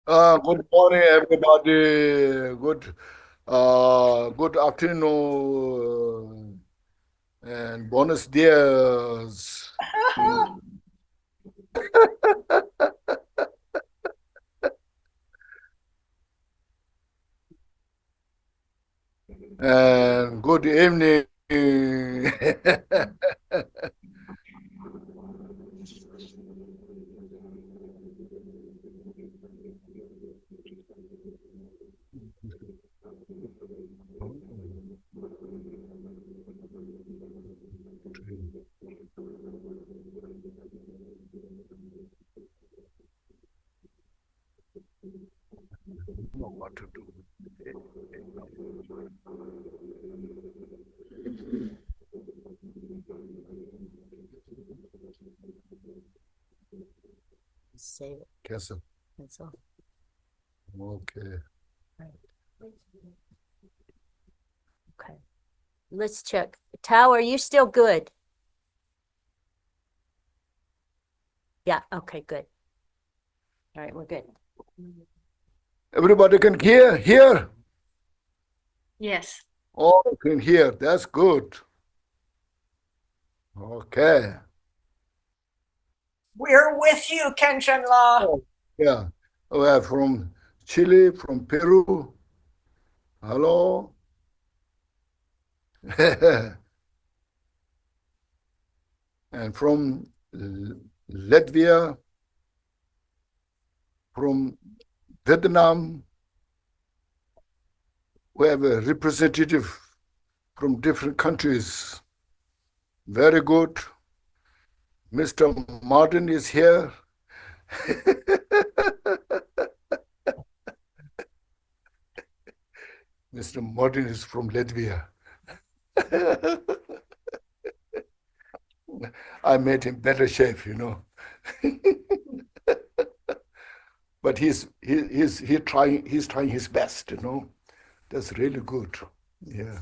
Good morning, everybody. Good afternoon, and buenos dias. And good evening. Know what to do. Save it. Cancel. Cancel. Okay. Okay. Let's check. Tao, are you still good? Yeah. Okay, good. All right, we're good. Everybody can hear here? Yes. Oh, can hear. That's good. Okay. We're with you, Khenchen La. Oh, yeah. We are from Chile, from Peru. Hello. And from Latvia, from Vietnam. We have a representative from different countries. Very good. Mr. Martin is here. Mr. Martin is from Latvia. I made him better shape, But he's trying his best, That's really good. Yeah.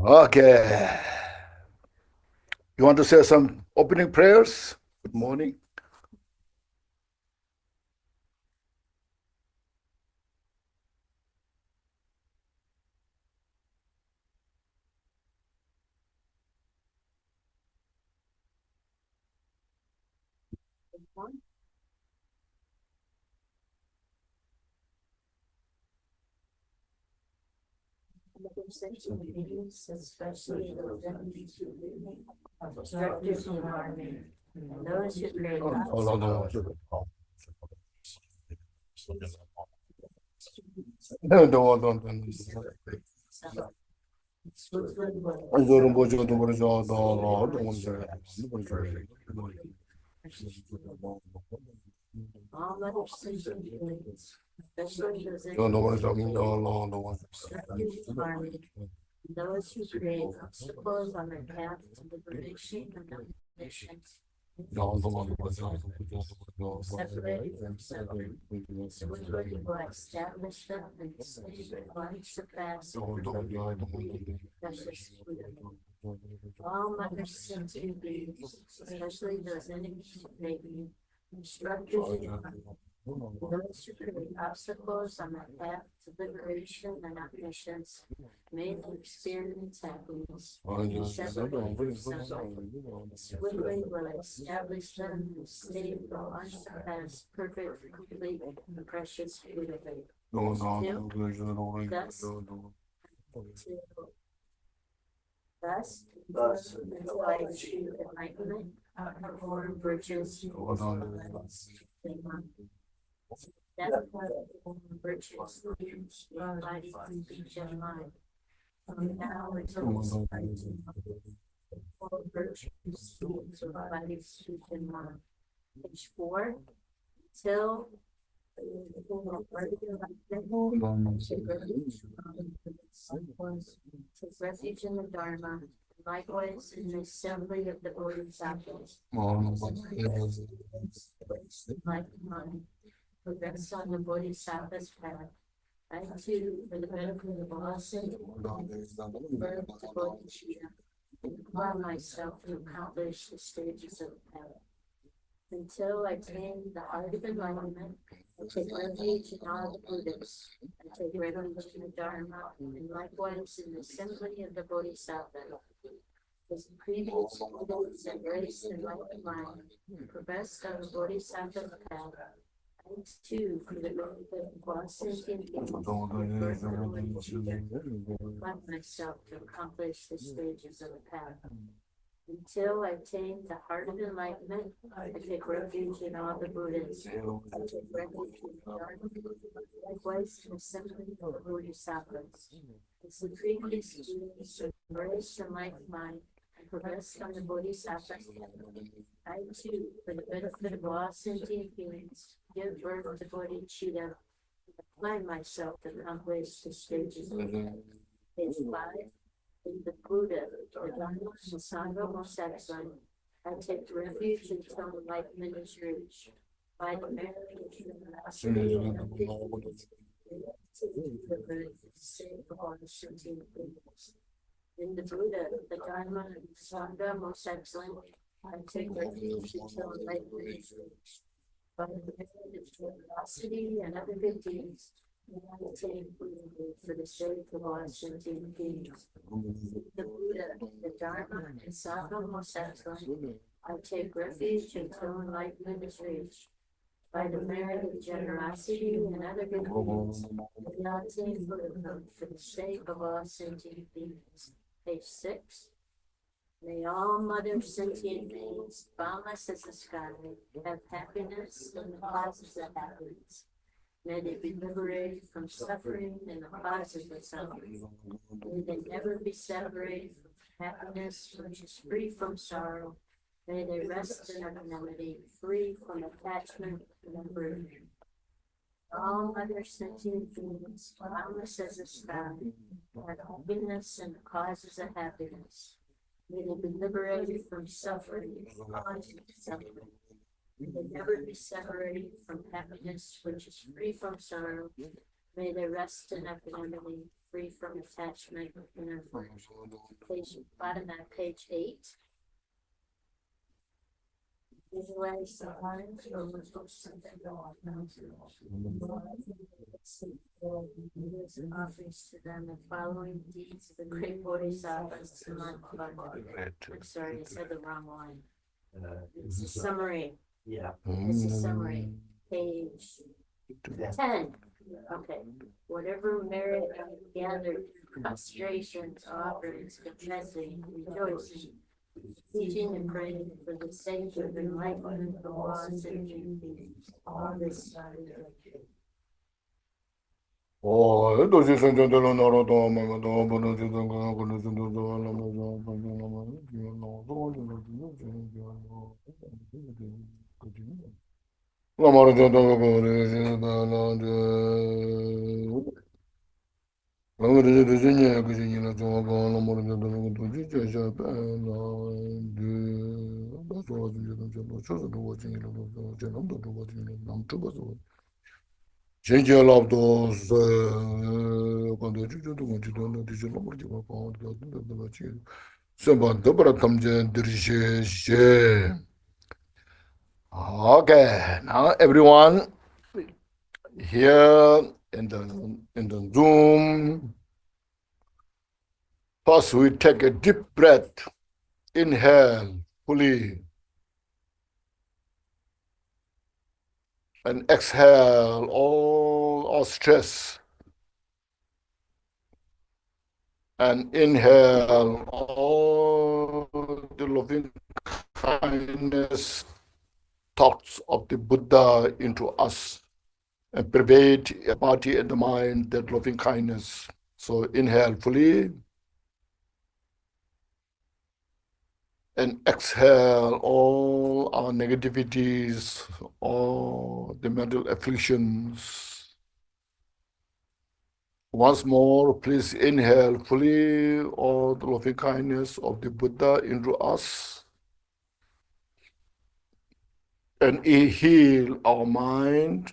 Okay. You want to say some opening prayers? Good morning. Especially those that obstructive environment and those who create No, don't. all other sensations, especially those that obstructive environment and those who create obstacles on their path to liberation and omniscience. Separated from separate, swiftly will establish them and save life surpass precious freedom. All mother sentient beings, especially those enemies of making obstructive those who create obstacles on the path to liberation and omniscience, may they experience happiness. Swiftly will establish them and save the unsurpassed, perfect, complete, and precious freedom. Thus, until I achieve enlightenment, perform virtues. That virtues body, speech, and mind. From now until all virtues, body, speech, and mind. Page 4. Till take refuge in the Dharma, likewise in the assembly of the Bodhisattvas. Like mine, progress on the Bodhisattva's path. I too, for the benefit of all saints, birth to Bodhicitta, allow myself to accomplish the stages of the path. Until I attain the heart of enlightenment, I take refuge in all the Buddhas. I take refuge in the Dharma, and likewise in the assembly of the Bodhisattva. As the previous Buddhas embraced the enlightened mind and progressed on the Bodhisattva path, I too, for the benefit of all sentient beings, let myself to accomplish the stages of the path. Until I attain the heart of enlightenment, I take refuge in all the Buddhas. I take refuge in the Dharma, likewise in the assembly of the Bodhisattvas. As the previous Buddhas embraced enlightened mind and progressed on the Bodhisattva, I too, for the benefit of all sentient beings, give birth to bodhicitta, and apply myself to accomplish the stages of the path. Page 5. In the Buddha, the Dharma, and Sangha most excellent, I take refuge until enlightenment is reached. By the merit of generosity and forgiveness, the sake of all the sentient beings. In the Buddha, the Dharma, and Sangha most excellent, I take refuge until enlightenment is reached. By the merit of generosity and other good deeds, I take for the sake of all sentient beings. The Buddha, the Dharma, and Sangha most excellent, I take refuge until enlightenment is reached. By the merit of generosity and other good deeds, I take for the sake of all sentient beings. Page 6. May all mother sentient beings, boundless as the sky, have happiness and the causes of happiness. May they be liberated from suffering and the causes of suffering. May they never be separated from happiness, which is free from sorrow. May they rest in equanimity, free from attachment and aversion. All other sentient beings, boundless as the sky, have happiness and the causes of happiness. May they be liberated from suffering and the causes of suffering. May they never be separated from happiness, which is free from sorrow. May they rest in equanimity, free from attachment and aversion. Bottom of page 8. Visualize the heart over offers to them the following deeds of the great Bodhisattvas. I'm sorry, I said the wrong one. It's a summary. Yeah. It's a summary. Page 10. Okay. Whatever merit I gathered, prostrations, offerings, confessing, rejoicing, teaching and praying for the sake of enlightenment of all sentient beings. All this Okay, now everyone here in the Zoom, first we take a deep breath, inhale fully, and exhale all stress, and inhale all the loving kindness thoughts of the Buddha into us, and pervade the body and the mind, that loving kindness. So inhale fully, and exhale all our negativities, all the mental afflictions. Once more, please inhale fully all the loving kindness of the Buddha into us, and heal our mind,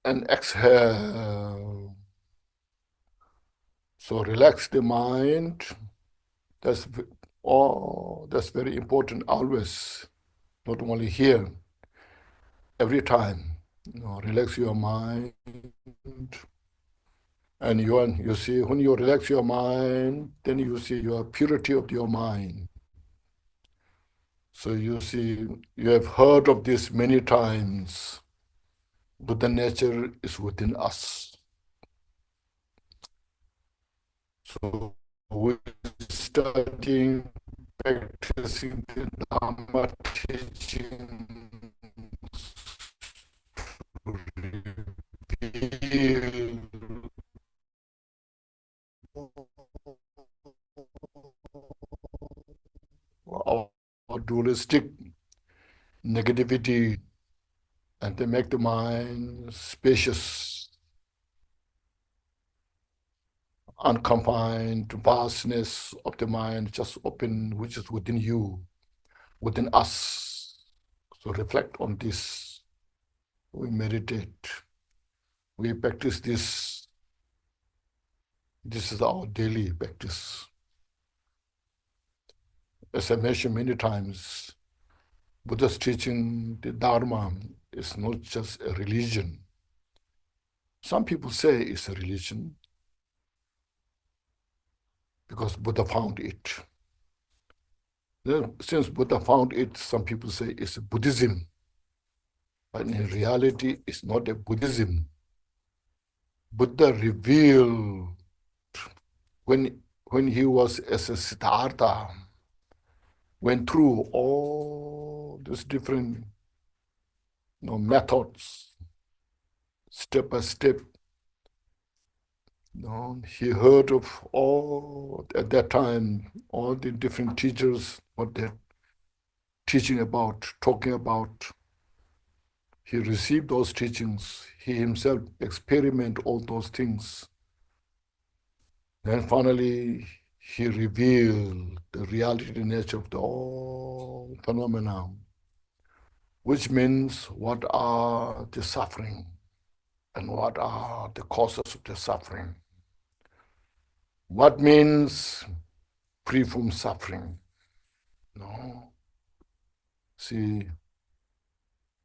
and exhale. So relax the mind. That's that's very important always, not only here, every time. Relax your mind. And you see, when you relax your mind, then you see your purity of your mind. So you see, you have heard of this many times. Buddha nature is within us. So we're starting practicing the Dharma teaching to reveal our dualistic negativity and to make the mind spacious, unconfined to vastness of the mind, just open, which is within you, within us. So reflect on this. We meditate. We practice this. This is our daily practice. As I mentioned many times, Buddha's teaching, the Dharma, is not just a religion. Some people say it's a religion because Buddha found it. Then, since Buddha found it, some people say it's a Buddhism. But in reality, it's not a Buddhism. Buddha revealed when he was as a Siddhartha, went through all these different methods, step by step. He heard of all, at that time, all the different teachers, what they're teaching about, talking about. He received those teachings. He himself experimented all those things. Then finally, he revealed the reality, the nature of the all phenomena, which means what are the suffering and what are the causes of the suffering. What means free from suffering? No. See,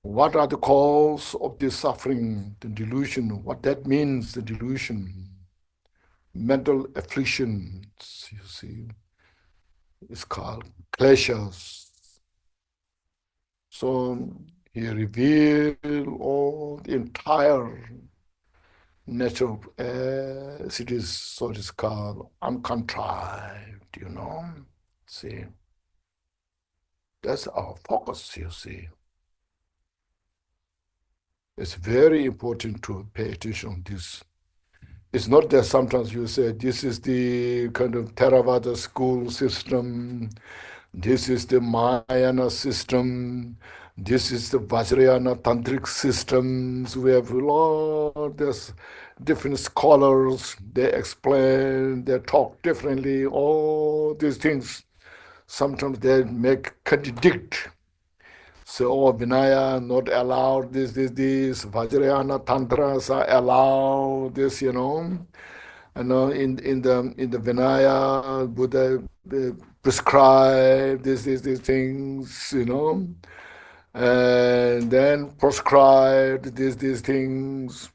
what are the causes of the suffering, the delusion? What that means, the delusion, mental afflictions, you see, it's called kleshas. So he revealed all the entire nature of as it is, so it is called uncontrived, See, that's our focus, you see. It's very important to pay attention on this. It's not that sometimes you say this is the kind of Theravada school system, this is the Mahayana system, this is the Vajrayana tantric systems. We have a lot, there's different scholars, they explain, they talk differently, all these things. Sometimes they make contradict. So, Vinaya not allowed, this, Vajrayana tantras are allowed, this, And in the Vinaya, Buddha prescribed these things, and then prescribed these things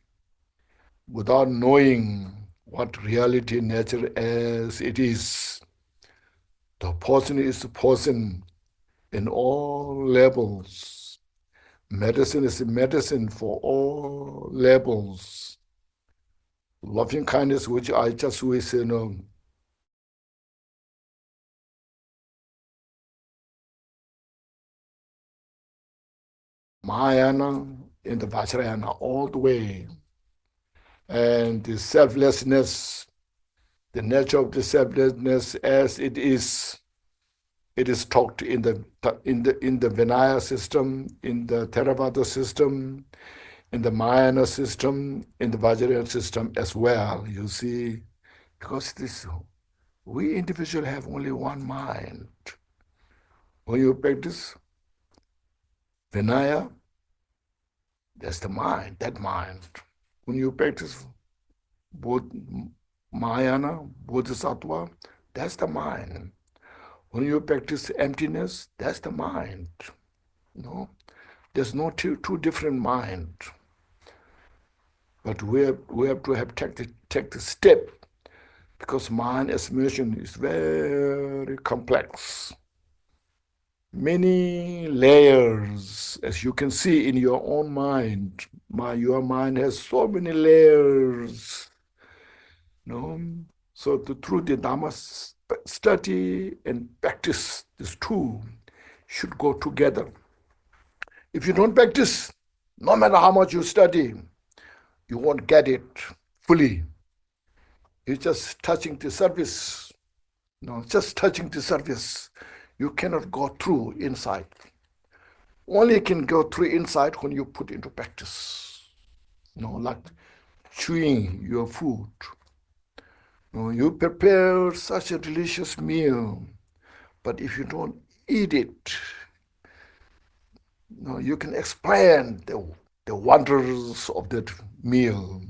without knowing what reality, nature as it is. The person is the person in all levels. Medicine is a medicine for all levels. Loving kindness, which I just wish, Mahayana in the Vajrayana all the way. And the selflessness, the nature of the selflessness as it is taught in the Vinaya system, in the Theravada system, in the Mahayana system, in the Vajrayana system as well. You see, because we individuals have only one mind. When you practice Vinaya, that's the mind, that mind. When you practice both Mahayana, Bodhisattva, that's the mind. When you practice emptiness, that's the mind. No, there's no two different mind. But we have to have take the step, because mind, as mentioned, is very complex. Many layers, as you can see in your own mind. Your mind has so many layers. No? So through the Dhamma study and practice, these two should go together. If you don't practice, no matter how much you study, you won't get it fully. It's just touching the surface. No, just touching the surface. You cannot go through inside. Only can go through inside when you put into practice. Like chewing your food. You prepare such a delicious meal, but if you don't eat it, you can explain the wonders of that meal,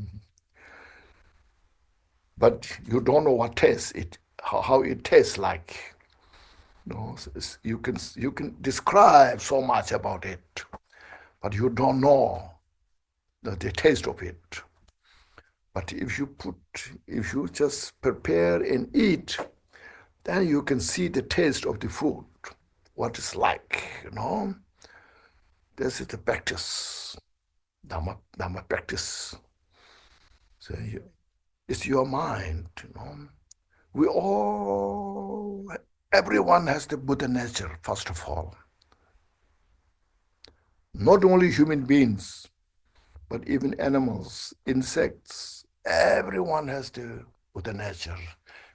but you don't know what tastes it, how it tastes like. You can describe so much about it, but you don't know the taste of it. But if you just prepare and eat, then you can see the taste of the food, what it's like. This is the practice, Dhamma practice. So it's your mind. Everyone has the Buddha nature, first of all. Not only human beings, but even animals, insects, everyone has the Buddha nature.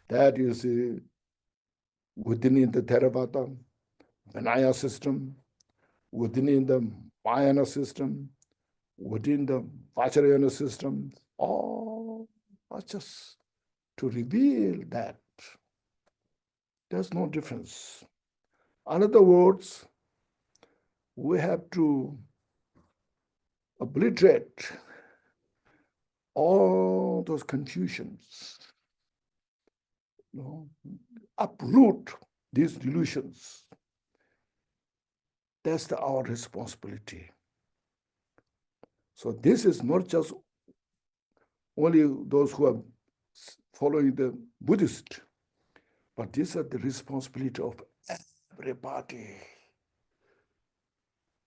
That you see within the Theravada, Vinaya system, within the Mahayana system, within the Vajrayana system, all are just to reveal that there's no difference. In other words, we have to obliterate all those confusions, uproot these delusions. That's our responsibility. So this is not just only those who are following the Buddhist, but this is the responsibility of everybody.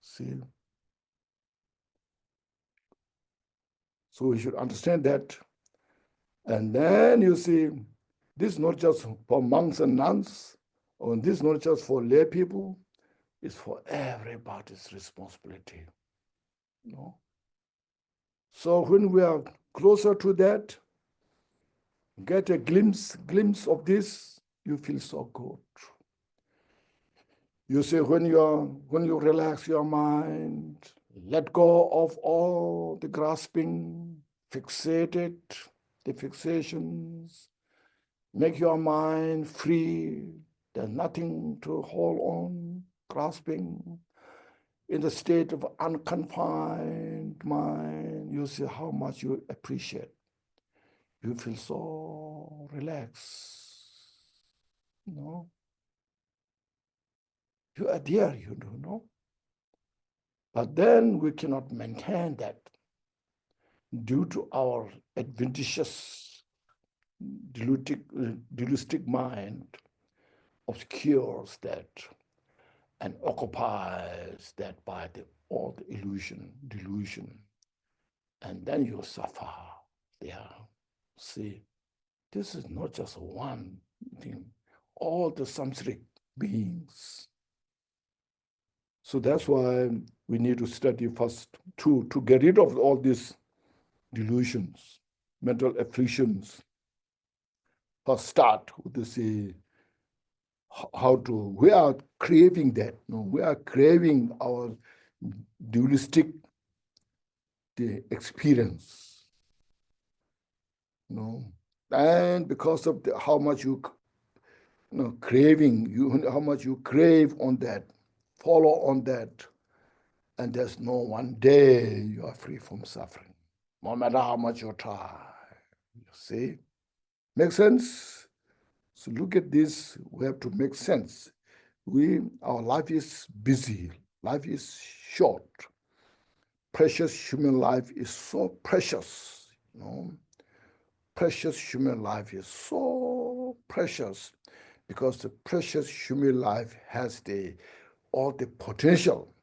See? So we should understand that. And then you see, this is not just for monks and nuns, or this is not just for lay people, it's for everybody's responsibility. So when we are closer to that, get a glimpse of this, you feel so good. You see, when you relax your mind, let go of all the grasping, fixated, the fixations, make your mind free. There's nothing to hold on, grasping. In the state of unconfined mind, you see how much you appreciate. You feel so relaxed. You are there, But then we cannot maintain that due to our adventitious, dualistic mind obscures that and occupies that by all the delusion. And then you suffer there. See, this is not just one thing. All the samsaric beings. So that's why we need to study first to get rid of all these delusions, mental afflictions. First start with the we are craving that. We are craving our dualistic experience. And because of how much craving, how much you crave on that, follow on that, and there's no one day you are free from suffering, no matter how much you try. You see? Make sense? So look at this. We have to make sense. Our life is busy. Life is short. Precious human life is so precious. Precious human life is so precious because the precious human life has all the potential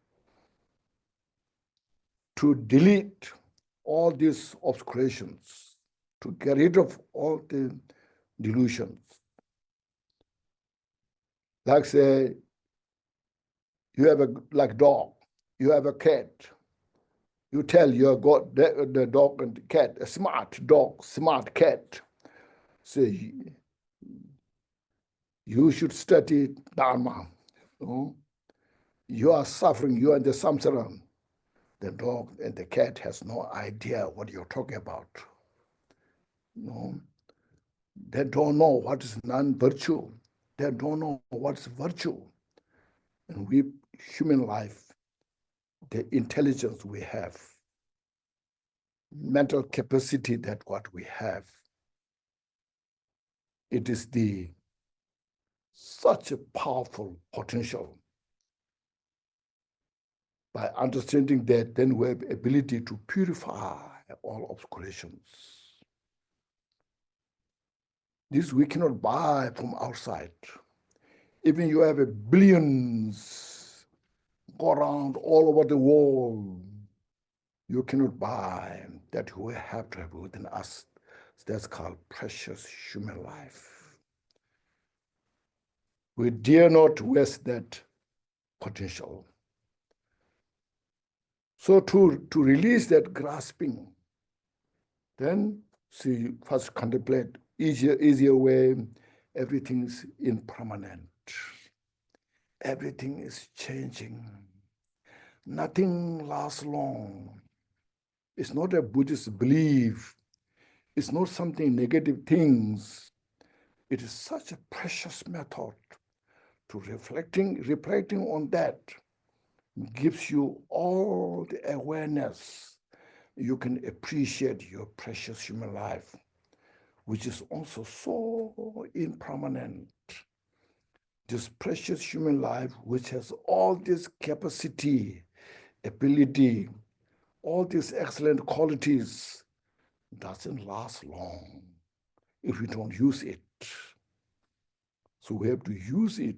to delete all these obscurations, to get rid of all the delusions. Like say, you have like dog, you have a cat. You tell your God, the dog and the cat, a smart dog, smart cat. Say, you should study Dharma. You are suffering, you are in the Samsara. The dog and the cat has no idea what you're talking about. They don't know what is non-virtue. They don't know what's virtue. And we, human life, the intelligence we have, mental capacity that what we have, it is such a powerful potential. By understanding that, then we have ability to purify all obscurations. This we cannot buy from outside. Even you have billions go around all over the world, you cannot buy that we have to have within us. That's called precious human life. We dare not waste that potential. So to release that grasping, then see, first contemplate easier way, everything's impermanent. Everything is changing. Nothing lasts long. It's not a Buddhist belief. It's not something negative things. It is such a precious method to reflecting on that gives you all the awareness. You can appreciate your precious human life, which is also so impermanent. This precious human life, which has all this capacity, ability, all these excellent qualities, doesn't last long if we don't use it. So we have to use it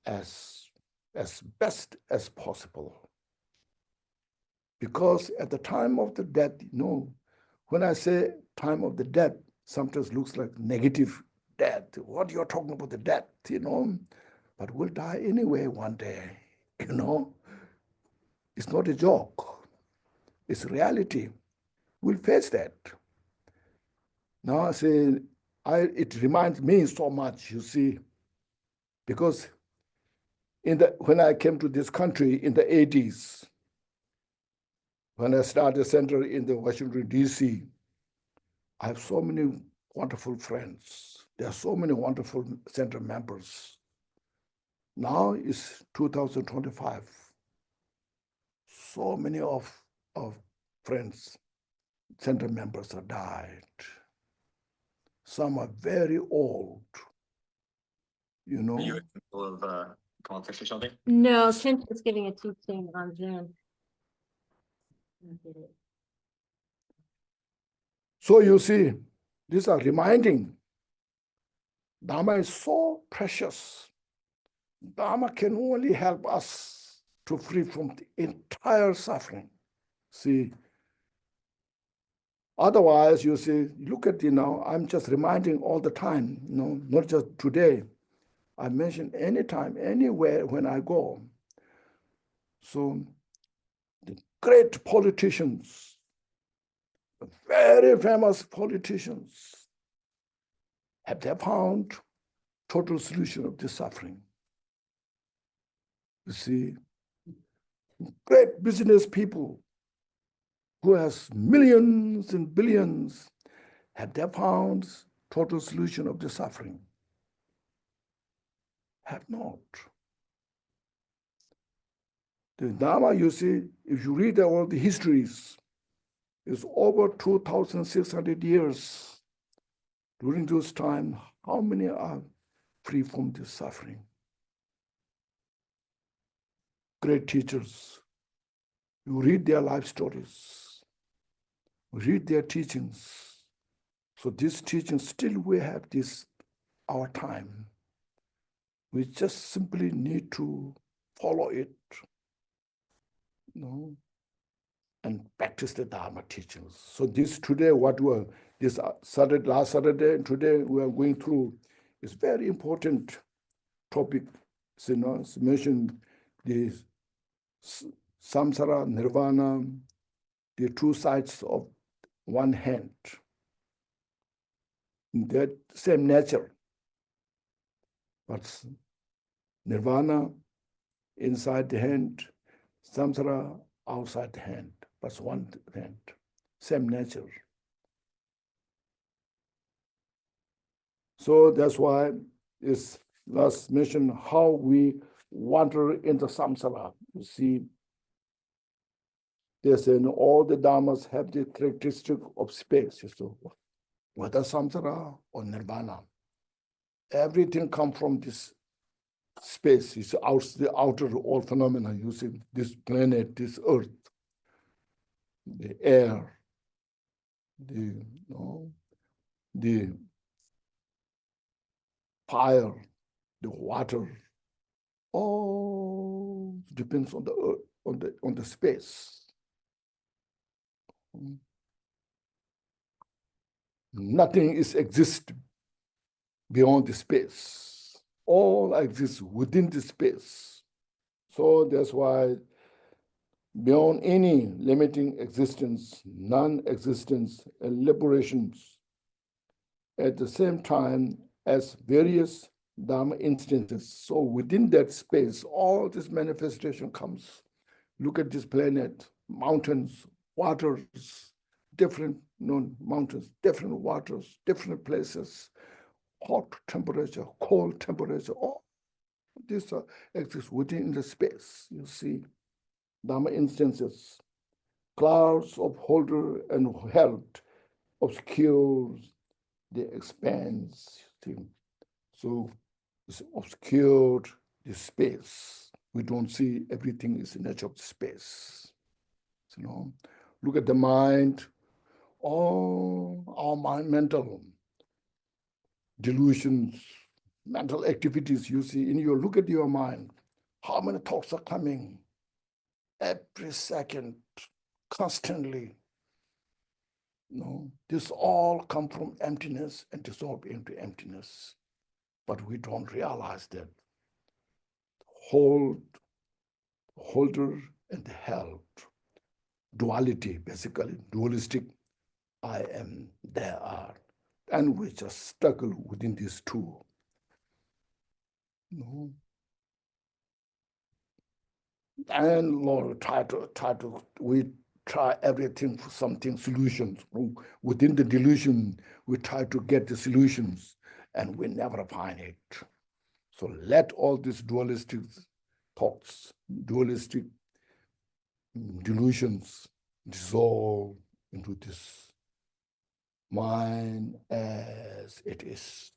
as best as possible. Because at the time of the death, when I say time of the death, sometimes looks like negative death. What you're talking about the death, but we'll die anyway one day, It's not a joke. It's reality. We'll face that. Now I say, it reminds me so much, you see, because when I came to this country in the 80s, when I started a center in the Washington, D.C., I have so many wonderful friends. There are so many wonderful center members. Now it's 2025. So many of friends, center members have died. Some are very old, Are you in the middle of politics or something? No, Khenchen's giving a teaching on Zoom. So you see, these are reminding. Dharma is so precious. Dharma can only help us to free from the entire suffering. See, otherwise, you see, look at, I'm just reminding all the time, not just today. I mention anytime, anywhere when I go. So the great politicians, very famous politicians, have they found total solution of this suffering? You see, great business people who has millions and billions, have they found total solution of the suffering? Have not. The Dharma, you see, if you read all the histories, is over 2,600 years. During those times, how many are free from this suffering? Great teachers. You read their life stories, read their teachings. So these teachings, still we have this, our time. We just simply need to follow it, and practice the Dharma teachings. So this today, what we are, this Saturday, last Saturday, and today we are going through is very important topic. It's mentioned the Samsara, Nirvana, the two sides of one hand. That same nature, but Nirvana inside the hand, Samsara outside the hand, but one hand, same nature. So that's why it's last mentioned how we wander in the samsara. You see, there's in all the dharmas have the characteristic of space. So whether samsara or nirvana, everything comes from this space. It's out the outer all phenomena. You see this planet, this earth, the air, the fire, the water, all depends on the earth, on the space. Nothing is exist beyond the space. All exists within the space. So that's why beyond any limiting existence, non-existence, and liberations, at the same time as various Dharma instances. So within that space, all this manifestation comes. Look at this planet, mountains, waters, different mountains, different waters, different places, hot temperature, cold temperature, all this exists within the space. You see, Dharma instances, clouds of holder and held obscures the expanse. So it's obscured the space. We don't see everything is the nature of the space. Look at the mind, all our mind, mental delusions, mental activities you see in your, look at your mind, how many thoughts are coming every second, constantly. This all come from emptiness and dissolve into emptiness. But we don't realize that holder and held, duality, basically, dualistic, I am, there are. And we just struggle within these two. And Lord, we try everything for something, solutions. Within the delusion, we try to get the solutions, and we never find it. So let all these dualistic thoughts, dualistic delusions dissolve into this mind as it is.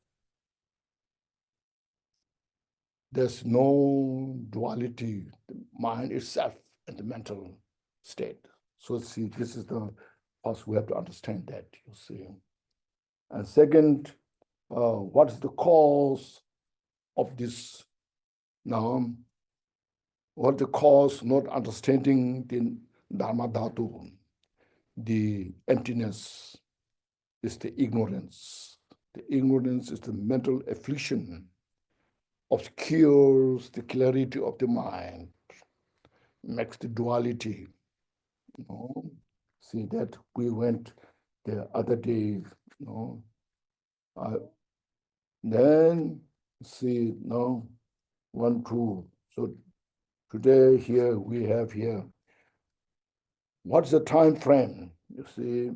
There's no duality, the mind itself and the mental state. So see, this is the first we have to understand that, you see. And second, what is the cause of this now? What the cause, not understanding the Dharma Dhatu, the emptiness is the ignorance. The ignorance is the mental affliction, obscures the clarity of the mind, makes the duality. See that we went the other day, then see now 1, 2. So today here we have here, what's the time frame? You see,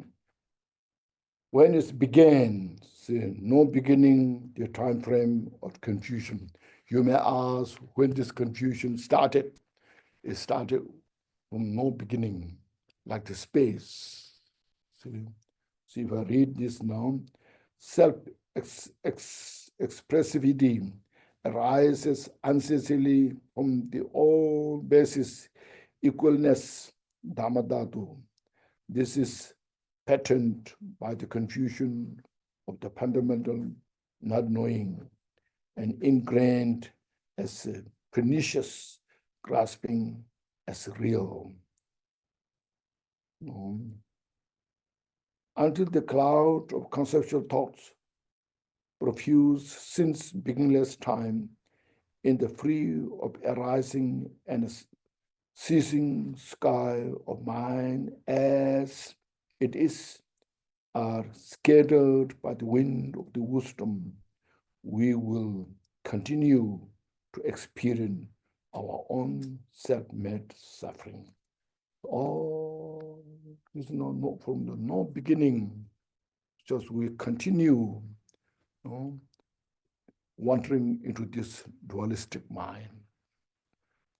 when it began, see, no beginning, the time frame of confusion. You may ask when this confusion started. It started from no beginning, like the space. See, if I read this now, self-expressivity arises ancestally from the old basis equalness, Dhammadhatu. This is patterned by the confusion of the fundamental not knowing and ingrained as pernicious grasping as real. Until the cloud of conceptual thoughts profuse since beginningless time in the free of arising and ceasing sky of mind as it is, are scattered by the wind of the wisdom, we will continue to experience our own self-made suffering. All is not from the no beginning, just we continue wandering into this dualistic mind.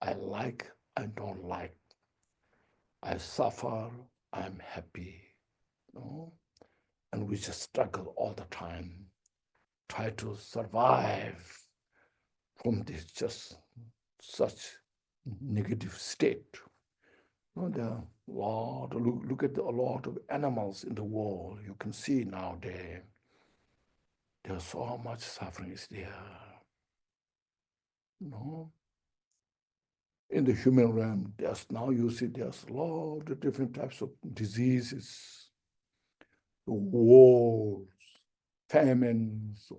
I like, I don't like. I suffer, I'm happy. And we just struggle all the time, try to survive from this just such negative state. There are a lot, look at a lot of animals in the world. You can see nowadays, there's so much suffering is there. In the human realm, now you see there's a lot of different types of diseases, wars, famines.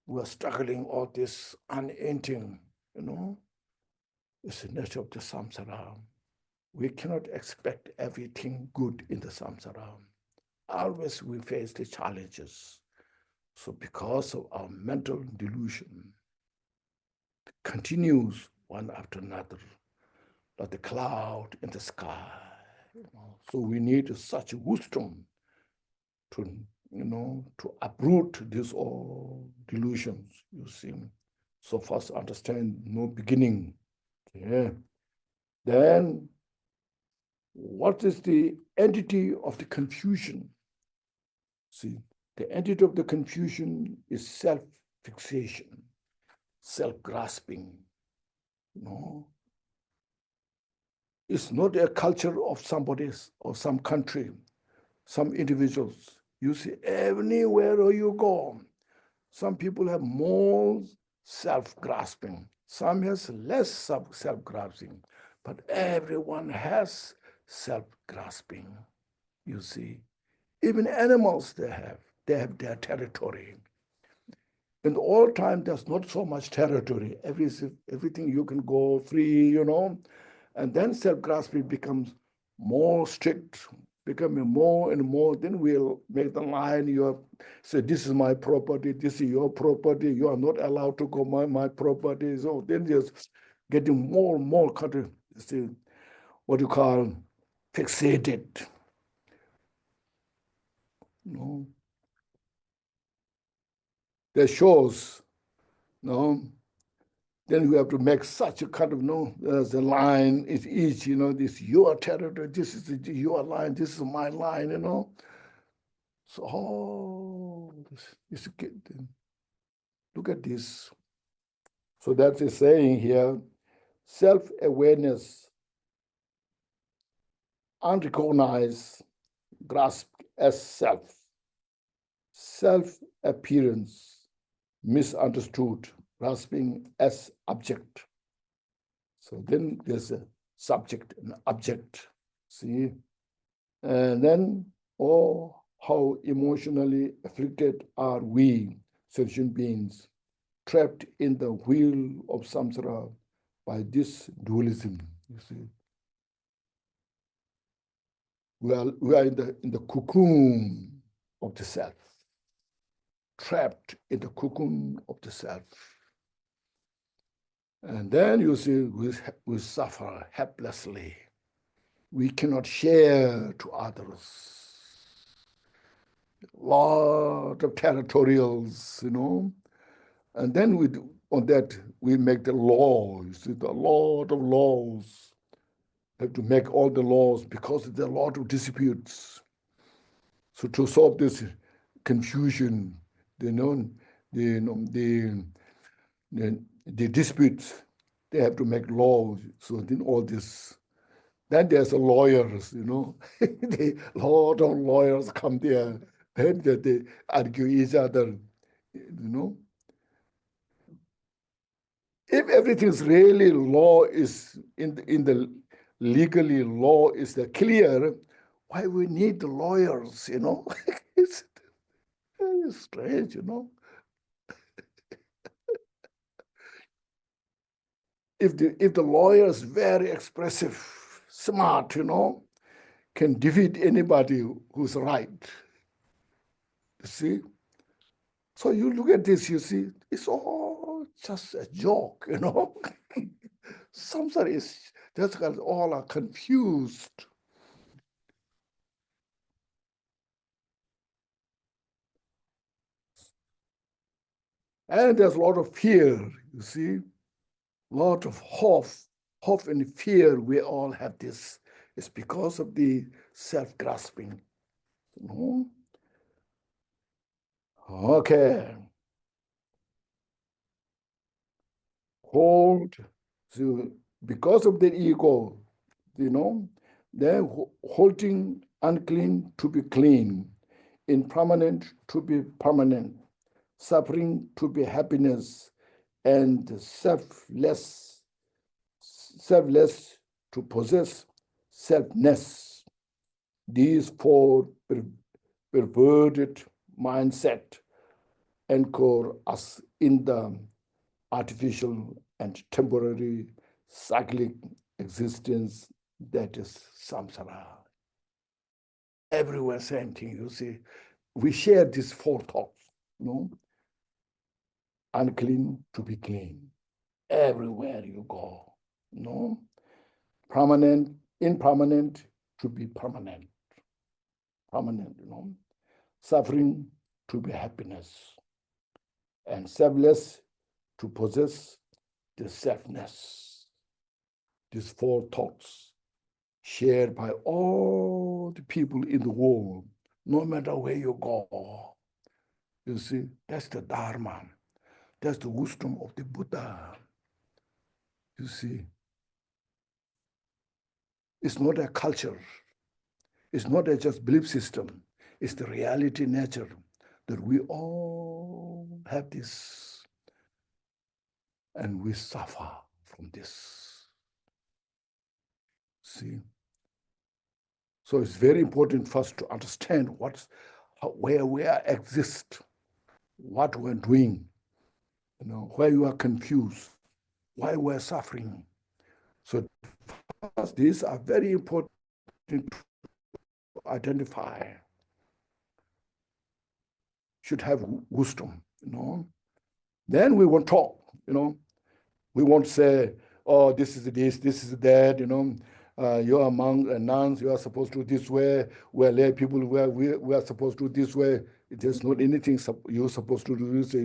We're struggling all this unending, It's the nature of the samsara. We cannot expect everything good in the samsara. Always we face the challenges. So because of our mental delusion, it continues one after another, like the cloud in the sky. So we need such wisdom to, to uproot these all delusions, you see. So first understand no beginning. Okay. Then what is the entity of the confusion? See, the entity of the confusion is self-fixation, self-grasping. It's not a culture of somebody or some country, some individuals. You see, anywhere you go, some people have more self-grasping, some has less self-grasping, but everyone has self-grasping, you see. Even animals they have their territory. In all time, there's not so much territory. Everything you can go free, and then self-grasping becomes more strict, becoming more and more. Then we'll make the line, say, this is my property, this is your property, you are not allowed to go my property. So then there's getting more and more country, what you call fixated. There shows, then we have to make such a kind of, there's a line, it's each, this your territory, this is your line, this is my line, So, look at this. So that's a saying here, self-awareness, unrecognized, grasp as self, self-appearance, misunderstood, grasping as object. So then there's a subject and object, see? And then, how emotionally afflicted are we, sentient beings, trapped in the wheel of samsara by this dualism, you see? We are in the cocoon of the self, trapped in the cocoon of the self. And then you see we suffer helplessly. We cannot share to others. A lot of territorials, And then on that, we make the law. You see, a lot of laws. Have to make all the laws because there are a lot of disputes. So to solve this confusion, the disputes, they have to make laws. So then all this. Then there's lawyers, the lot of lawyers come there, and they argue each other, If everything's really law is in the legally law is the clear, why we need the lawyers, It's very strange, If the lawyer is very expressive, smart, can defeat anybody who's right. You see? So you look at this, you see, it's all just a joke, Samsara is just all are confused. And there's a lot of fear, you see, a lot of hope and fear. We all have this. It's because of the self-grasping. Okay. Hold. So because of the ego, they're holding unclean to be clean, impermanent to be permanent, suffering to be happiness, and selfless to possess selfness. These four perverted mindset anchor us in the artificial and temporary cyclic existence that is samsara. Everywhere, same thing, you see. We share these four thoughts, unclean to be clean. Everywhere you go, permanent, impermanent to be permanent, suffering to be happiness, and selfless to possess the selfness. These four thoughts shared by all the people in the world, no matter where you go. You see, that's the Dharma. That's the wisdom of the Buddha. You see, it's not a culture. It's not a just belief system. It's the reality nature that we all have this and we suffer from this. See? So it's very important for us to understand where we are exist, what we're doing, where you are confused, why we're suffering. So these are very important to identify. Should have wisdom, Then we won't talk, We won't say, oh, this is that, you are monks and nuns, you are supposed to do this way. We're lay people, we are supposed to do this way. There's not anything you're supposed to do this,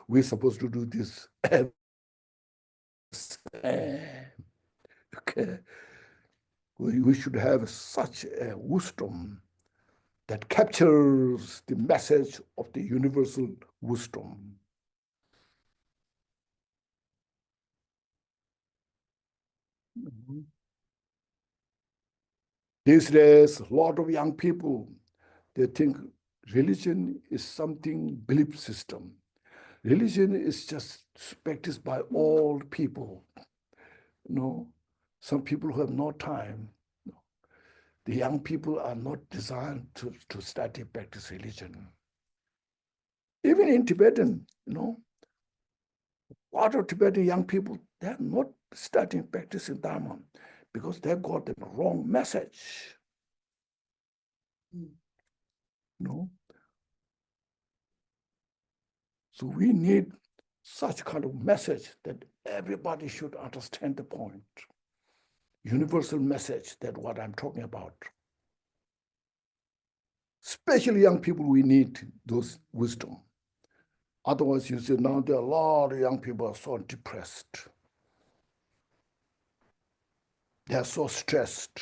we're supposed to do this. Okay. We should have such a wisdom that captures the message of the universal wisdom. These days, a lot of young people, they think religion is something belief system. Religion is just practiced by all people. Some people who have no time. The young people are not designed to study, practice religion. Even in Tibetan, a lot of Tibetan young people, they're not studying, practicing Dharma because they've got the wrong message. So we need such kind of message that everybody should understand the point. Universal message that what I'm talking about. Especially young people, we need those wisdom. Otherwise, you see now there are a lot of young people are so depressed. They are so stressed.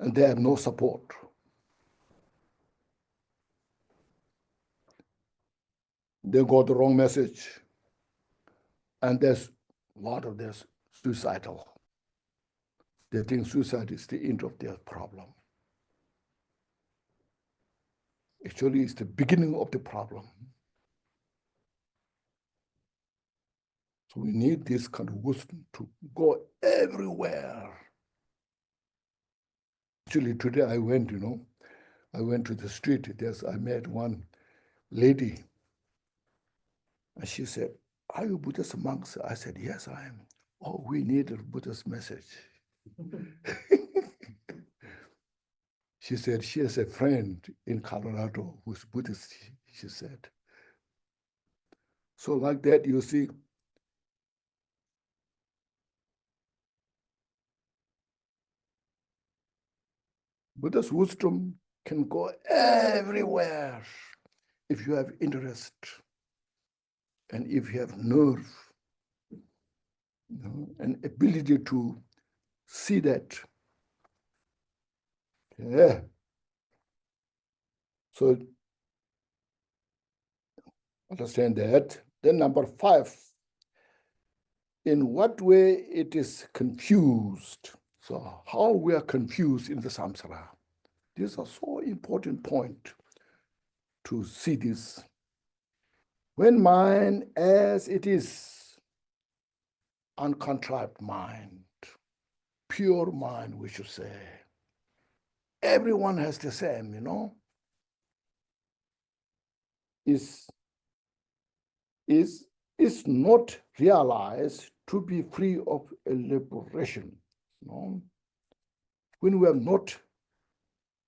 And they have no support. they got the wrong message. And there's a lot of this suicidal. They think suicide is the end of their problem. Actually, it's the beginning of the problem. So we need this kind of wisdom to go everywhere. Actually, today I went, I went to the street. I met one lady, and she said, "Are you Buddhist monks?" I said, "Yes, I am." "Oh, we need a Buddhist message." She said she has a friend in Colorado who's Buddhist, she said. So like that, you see, Buddha's wisdom can go everywhere if you have interest and if you have nerve, and ability to see that. Yeah. So understand that. Then number 5, in what way it is confused. So how we are confused in the samsara. These are so important point to see this. When mind as it is, uncontrived mind, pure mind, we should say. Everyone has the same, is not realized to be free of elaboration. When we have not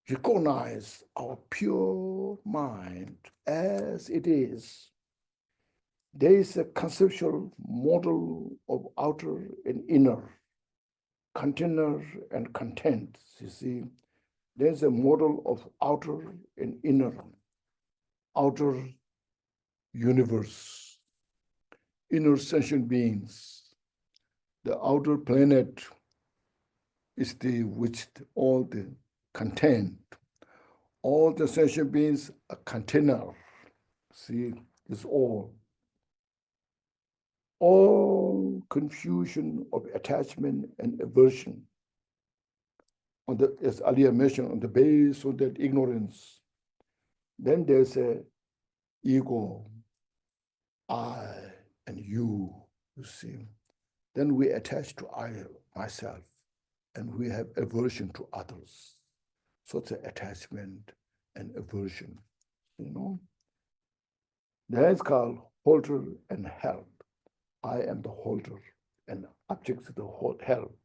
recognized our pure mind as it is, there is a conceptual model of outer and inner, container and content. You see, there's a model of outer and inner, outer universe, inner sentient beings. The outer planet is which all the content. All the sentient beings are container. See, it's all confusion of attachment and aversion. As earlier mentioned, on the base of that ignorance, then there's a ego, I, and you see. Then we attach to I, myself, and we have aversion to others. So it's an attachment and aversion, That is called holder and held. I am the holder, and objects of the held.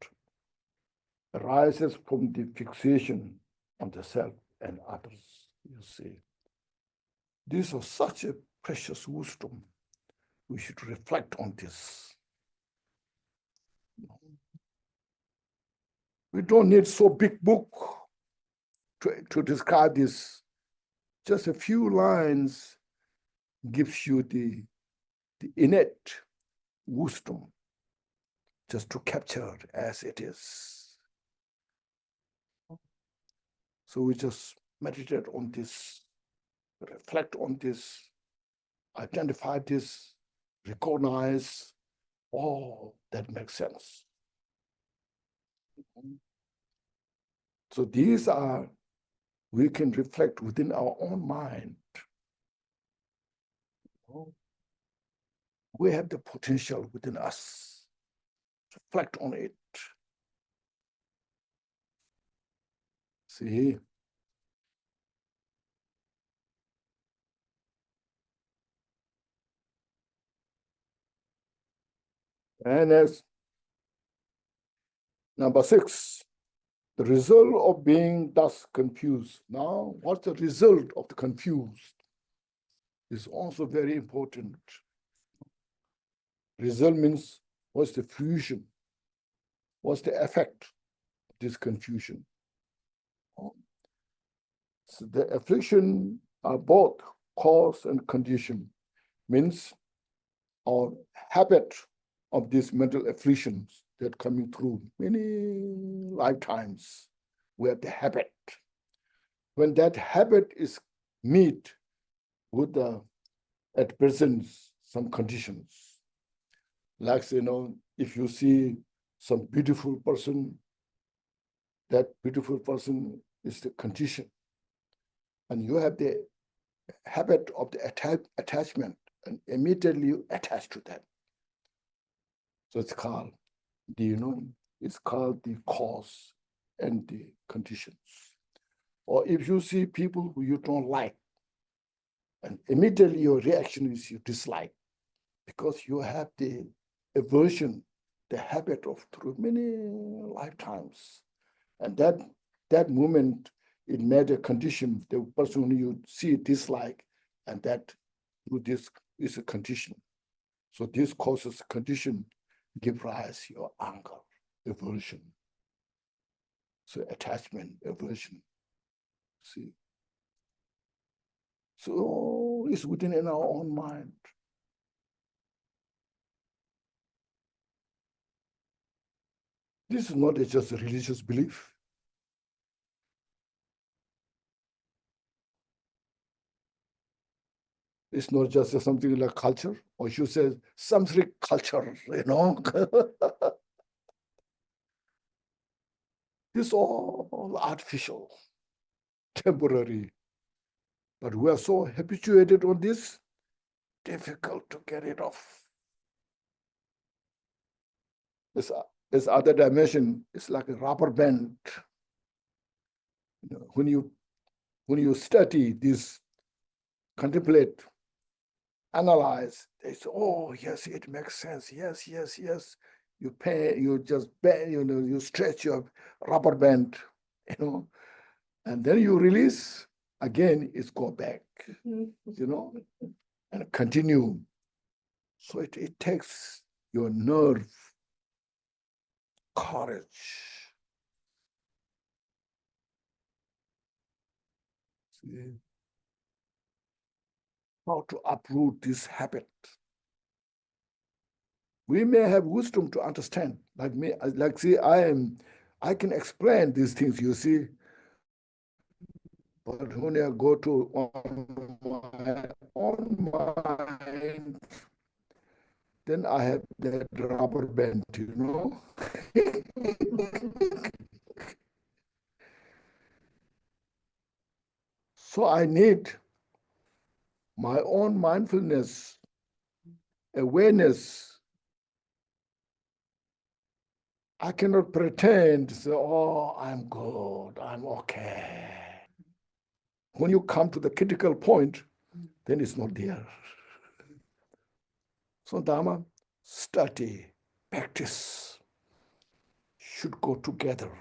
Arises from the fixation on the self and others, you see. This is such a precious wisdom. We should reflect on this. We don't need so big book to describe this. Just a few lines gives you the innate wisdom just to capture it as it is. So we just meditate on this, reflect on this, identify this, recognize, that makes sense. So these are, we can reflect within our own mind. We have the potential within us. Reflect on it. See? And as number 6, the result of being thus confused. Now, what's the result of the confused? Is also very important. Result means what's the fusion? What's the effect of this confusion? So the affliction are both cause and condition. Means our habit of these mental afflictions that coming through many lifetimes. We have the habit. When that habit is met with the at present some conditions. Like, if you see some beautiful person, that beautiful person is the condition. And you have the habit of the attachment and immediately you attach to that. So it's called it's called the cause and the conditions. Or if you see people who you don't like, and immediately your reaction is you dislike, because you have the aversion, the habit of through many lifetimes. And that moment, it made a condition, the person you see dislike, and that through this is a condition. So this causes a condition, give rise your anger, aversion. So attachment, aversion. See. So it's within in our own mind. This is not just a religious belief. It's not just something like culture, or you say Samsaric culture, It's all artificial, temporary. But we are so habituated on this, difficult to get it off. This other dimension is like a rubber band. When you study this, contemplate, analyze, they say, oh, yes, it makes sense. Yes, yes, yes. You just bend, you stretch your rubber band, and then you release, again, it's go back, and continue. So it takes your nerve, courage. See, how to uproot this habit. We may have wisdom to understand, like me, I can explain these things, you see, but when I go to on my own mind, then I have that rubber band, So I need my own mindfulness, awareness. I cannot pretend to say, oh, I'm good, I'm okay. When you come to the critical point, then it's not there. So Dharma, study, practice should go together.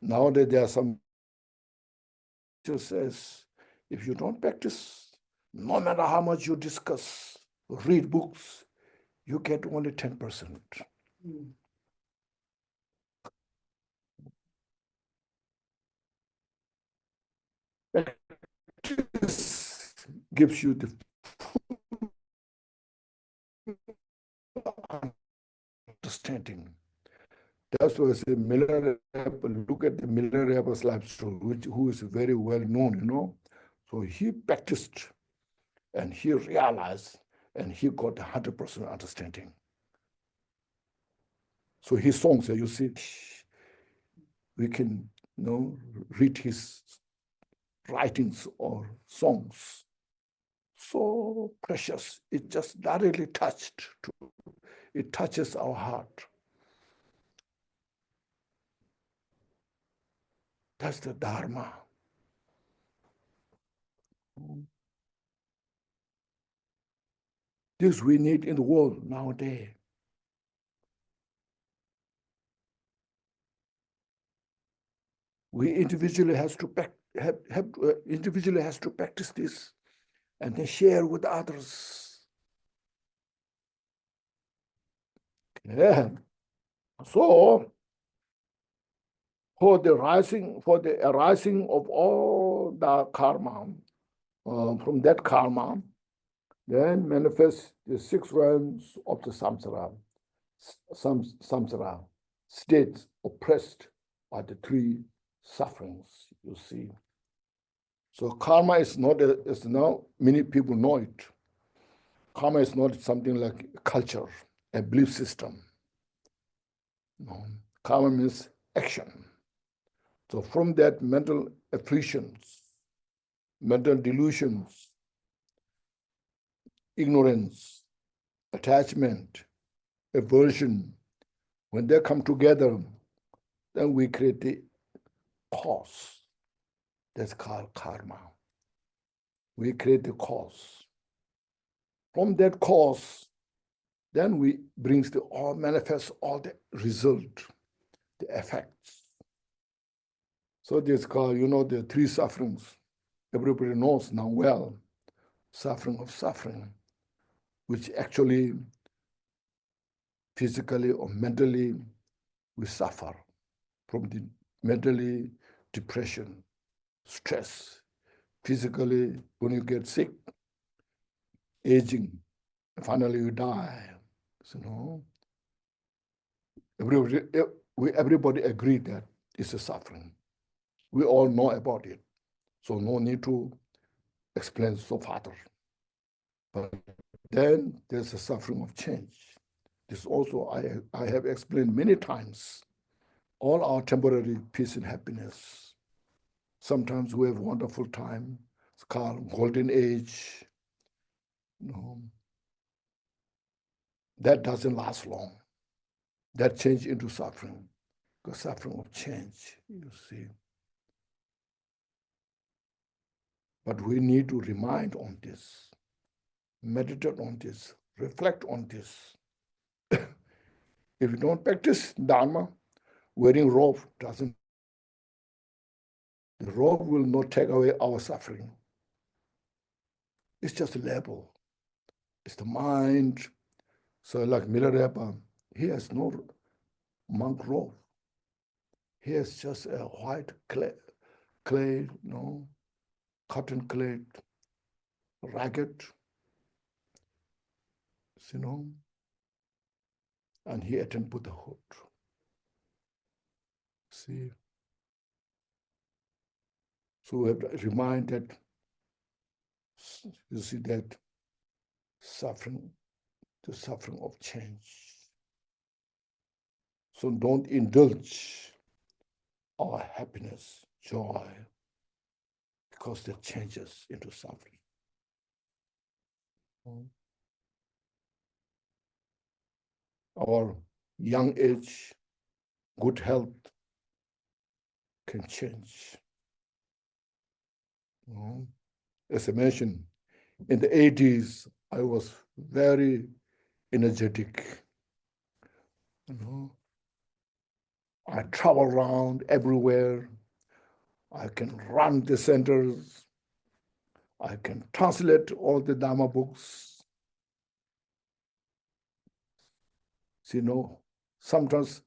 Nowadays, there are some who says, if you don't practice, no matter how much you discuss, read books, you get only 10%. Practice gives you the understanding. That's why I say Miller, look at the Miller Abba's life story, who is very well known, So he practiced and he realized and he got 100% understanding. So his songs, you see, we can read his writings or songs. So precious. It just directly it touches our heart. That's the Dharma. This we need in the world nowadays. We individually has to individually has to practice this and then share with others. Yeah. So for the arising of all the karma, from that karma, then manifest the 6 realms of the samsara. Samsara, states oppressed by the 3 sufferings, you see. So karma is not, as now many people know it. Karma is not something like culture, a belief system. No. Karma means action. So from that mental afflictions, mental delusions, ignorance, attachment, aversion, when they come together, then we create the cause. That's called karma. We create the cause. From that cause, then we brings the all manifest all the result, the effects. So this called, the three sufferings. Everybody knows now well, suffering of suffering, which actually physically or mentally we suffer from the mentally depression, stress. Physically, when you get sick, aging, finally you die. So, everybody agree that it's a suffering. We all know about it. So no need to explain so further. But then there's a suffering of change. This also I have explained many times. All our temporary peace and happiness. Sometimes we have wonderful time. It's called golden age. That doesn't last long. That change into suffering. The suffering of change, you see. But we need to remind on this, meditate on this, reflect on this. If you don't practice Dharma, wearing robe doesn't. The robe will not take away our suffering. It's just a label. It's the mind. So like Milarepa, he has no monk robe. He has just a white clay, cotton clay, ragged, and he attend Buddhahood. See? So we have to remind that, you see that suffering, the suffering of change. So don't indulge our happiness, joy, because that changes into suffering. Our young age, good health can change. As I mentioned, in the 80s, I was very energetic. I travel around everywhere. I can run the centers. I can translate all the Dharma books. Sometimes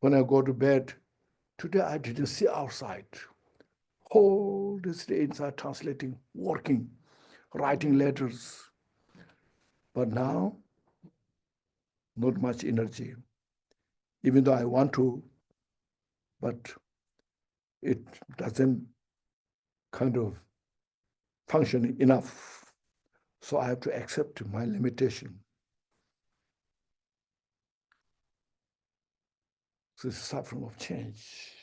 when I go to bed, today I didn't see outside. Whole this day inside translating, working, writing letters. But now, not much energy. Even though I want to, but it doesn't kind of function enough. So I have to accept my limitation. So it's suffering of change.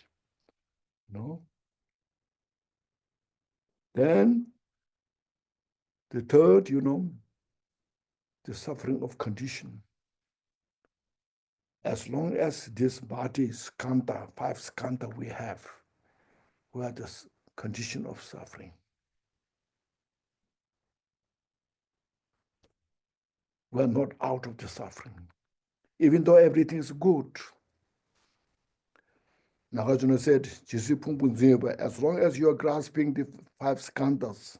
Then the third, the suffering of condition. As long as this body, skandha, 5 skandha we have, we are the condition of suffering. We are not out of the suffering. Even though everything is good. Nagarjuna said, as long as you are grasping the 5 skandhas,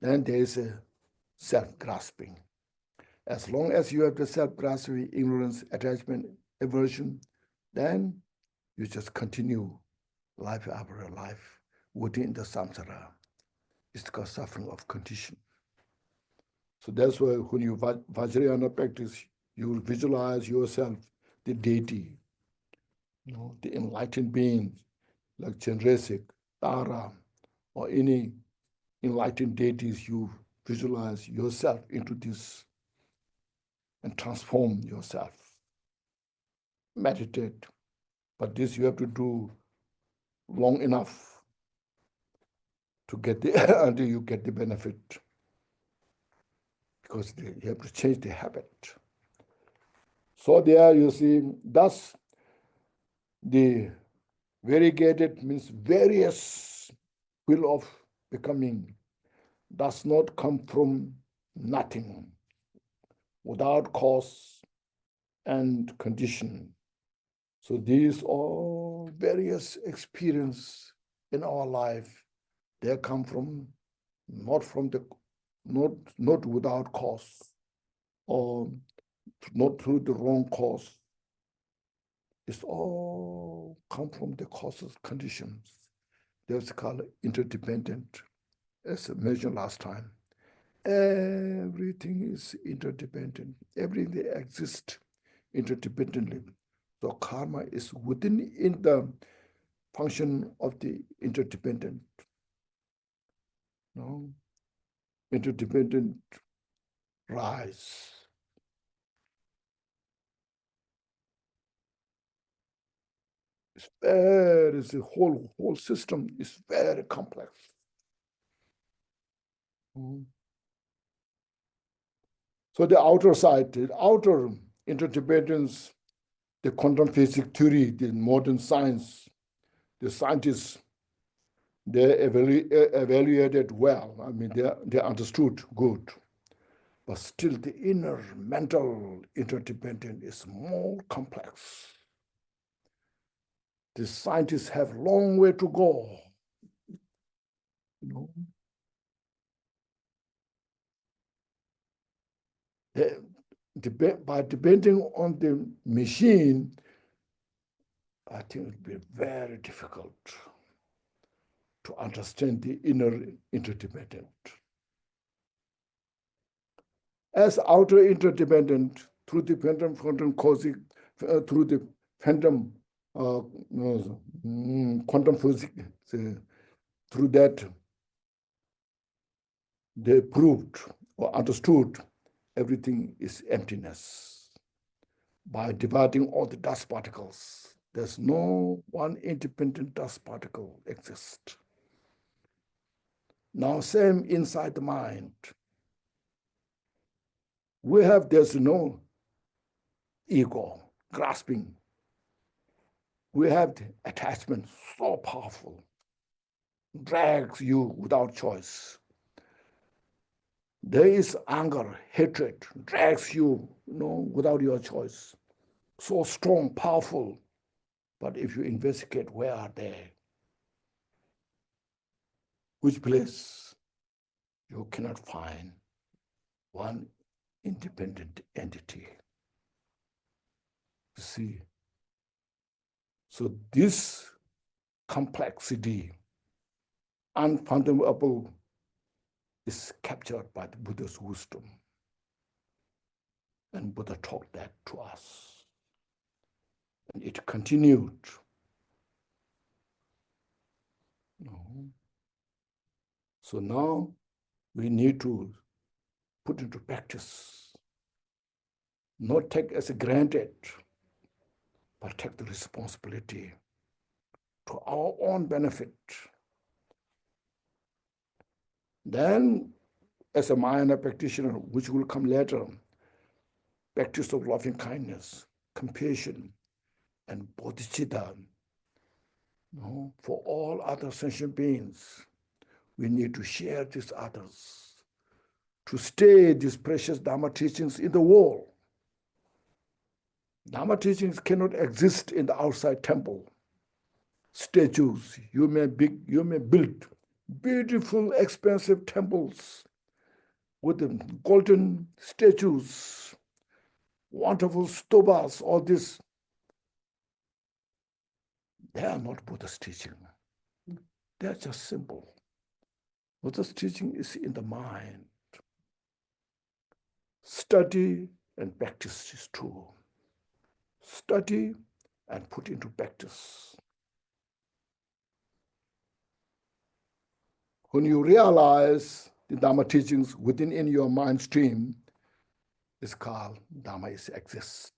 then there is a self-grasping. As long as you have the self-grasping, ignorance, attachment, aversion, then you just continue life after life within the samsara. It's called suffering of condition. So that's why when you Vajrayana practice, you will visualize yourself, the deity, the enlightened beings like Chandresik, Tara, or any enlightened deities, you visualize yourself into this and transform yourself. Meditate. But this you have to do long enough to get the until you get the benefit. Because you have to change the habit. So there you see, thus the variegated means various will of becoming does not come from nothing, without cause and condition. So these are various experience in our life. They come from not without cause, or not through the wrong cause. It's all come from the causes, conditions. That's called interdependent, as I mentioned last time. Everything is interdependent. Everything exists interdependently. So karma is in the function of the interdependent. No? Interdependent rise. The whole system is very complex. So the outer side, the outer interdependence, the quantum physics theory, the modern science, the scientists, they evaluated well. I mean, they understood good. But still, the inner mental interdependence is more complex. The scientists have a long way to go. You know, by depending on the machine, I think it will be very difficult to understand the inner interdependent. As outer interdependent through the quantum causing, through the phantom quantum physics, through that they proved or understood everything is emptiness. By dividing all the dust particles, there's no one independent dust particle exists. Now, same inside the mind. There's no ego, grasping. We have the attachment so powerful, drags you without choice. There is anger, hatred, drags you, without your choice. So strong, powerful. But if you investigate, where are they? Which place? You cannot find one independent entity. You see? So this complexity, unfathomable, is captured by the Buddha's wisdom. And Buddha taught that to us. And it continued. So now we need to put into practice, not take as granted, but take the responsibility to our own benefit. Then, as a minor practitioner, which will come later, practice of loving kindness, compassion, and bodhicitta, for all other sentient beings. We need to share these others, to stay these precious Dharma teachings in the world. Dharma teachings cannot exist in the outside temple. Statues, you may build beautiful, expensive temples with the golden statues, wonderful stupas, all this. They are not Buddha's teaching. They are just simple. Buddha's teaching is in the mind. Study and practice is true. Study and put into practice. when you realize the Dharma teachings within in your mind stream, it's called Dharma is exist.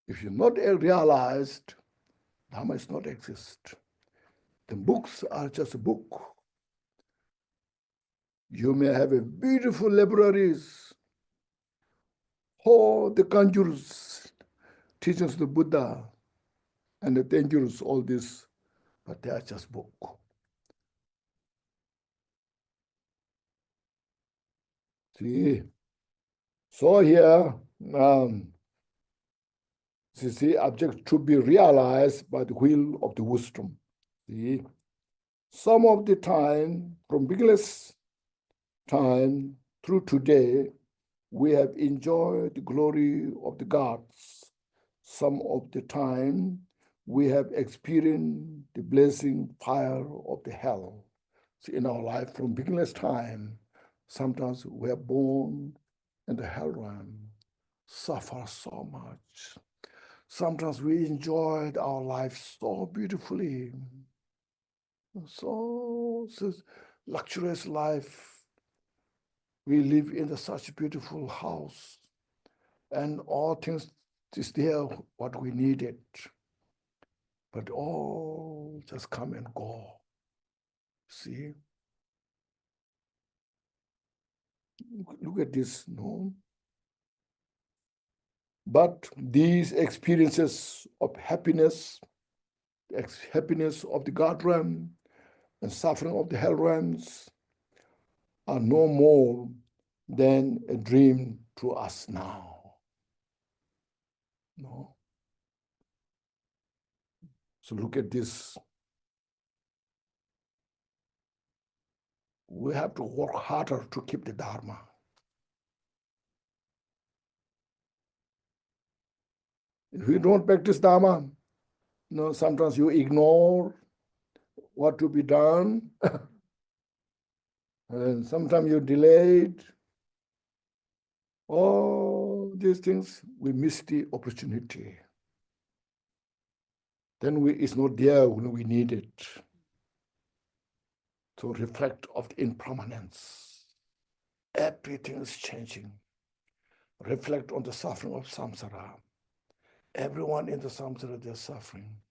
If you're not realized, Dharma is not exist. The books are just a book. You may have a beautiful libraries, all the conjures, teachings of the Buddha, and the dangerous, all this, but they are just book. See, so here, see, object to be realized by the wheel of the wisdom. See, some of the time, from beginner's time through today, we have enjoyed the glory of the gods. Some of the time, we have experienced the blazing fire of the hell. See, in our life, from beginner's time, sometimes we are born in the hell realm, suffer so much. Sometimes we enjoyed our life so beautifully, so luxurious life. We live in such a beautiful house, and all things is there what we needed, but all just come and go. See, look at this, no? But these experiences of happiness, happiness of the God realm and suffering of the hell realms are no more than a dream to us now. No. So look at this. We have to work harder to keep the Dharma. If you don't practice Dharma, sometimes you ignore what to be done, and sometimes you delayed. All these things, we miss the opportunity. Then it's not there when we need it to reflect of the impermanence. Everything is changing. Reflect on the suffering of samsara. Everyone in the samsara, they're suffering.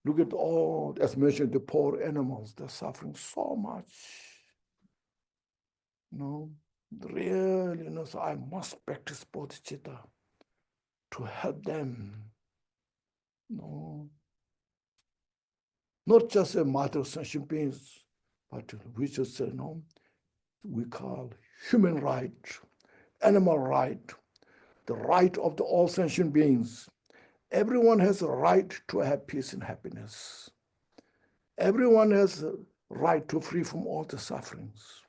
Look at all, as mentioned, the poor animals, they're suffering so much. Really, so I must practice bodhicitta to help them. Not just a matter of sentient beings, but we just say, we call human right, animal right, the right of all sentient beings. Everyone has a right to have peace and happiness. Everyone has a right to free from all the sufferings.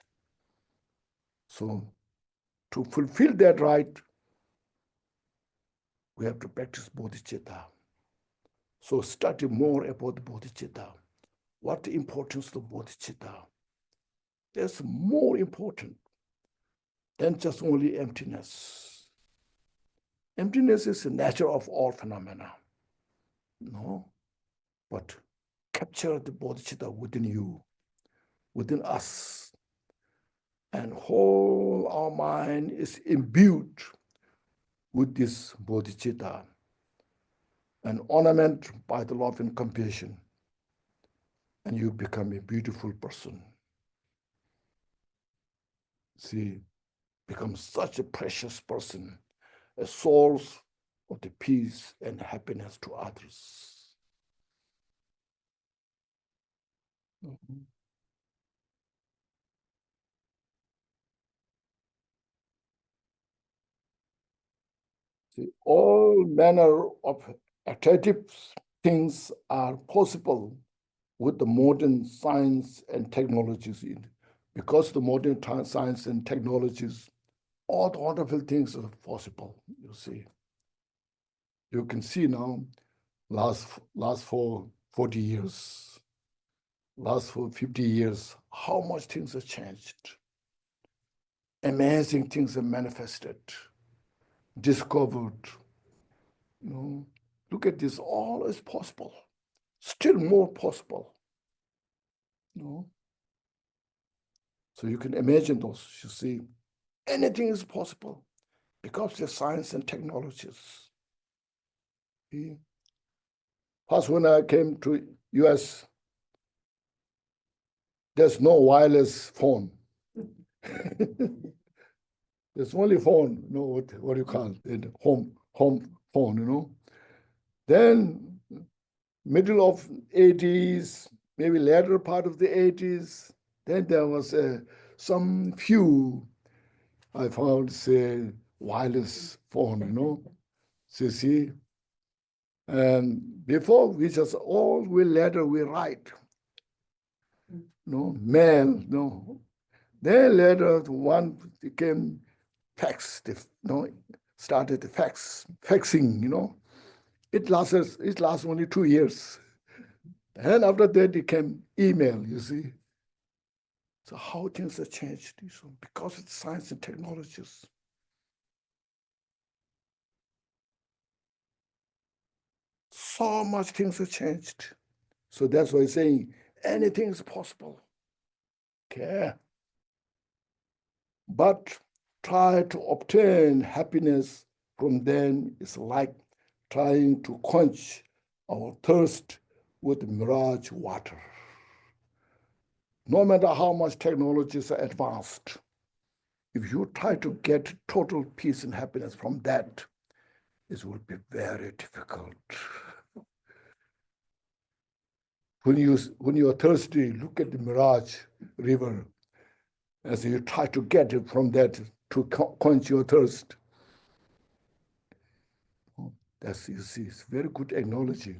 So to fulfill that right, we have to practice bodhicitta. So study more about the bodhicitta. What the importance of bodhicitta? That's more important than just only emptiness. Emptiness is the nature of all phenomena. But capture the bodhicitta within you, within us, and whole our mind is imbued with this bodhicitta and ornament by the love and compassion, and you become a beautiful person. See, become such a precious person, a source of the peace and happiness to others. See, all manner of attractive things are possible with the modern science and technologies. Because the modern science and technologies, all the wonderful things are possible, you see. You can see now, last for 40 years, last for 50 years, how much things have changed. Amazing things are manifested, discovered. Look at this, all is possible. still more possible. No? So you can imagine those, you see, anything is possible because of the science and technologies. See? First, when I came to US, there's no wireless phone. There's only phone, what do you call it? Home phone, Then middle of 80s, maybe later part of the 80s, then there was some few, I found, say, wireless phone, So see, and before we just letter we write, mail, Then later one became fax, started the faxing, It lasts only 2 years. And after that, it came email, you see. So how things have changed, because of science and technologies. So much things have changed. So that's why I'm saying anything is possible. Okay. But try to obtain happiness from them is like trying to quench our thirst with mirage water. No matter how much technologies are advanced, if you try to get total peace and happiness from that, it will be very difficult. When you are thirsty, look at the mirage river. As you try to get it from that to quench your thirst. That's, you see, it's very good analogy,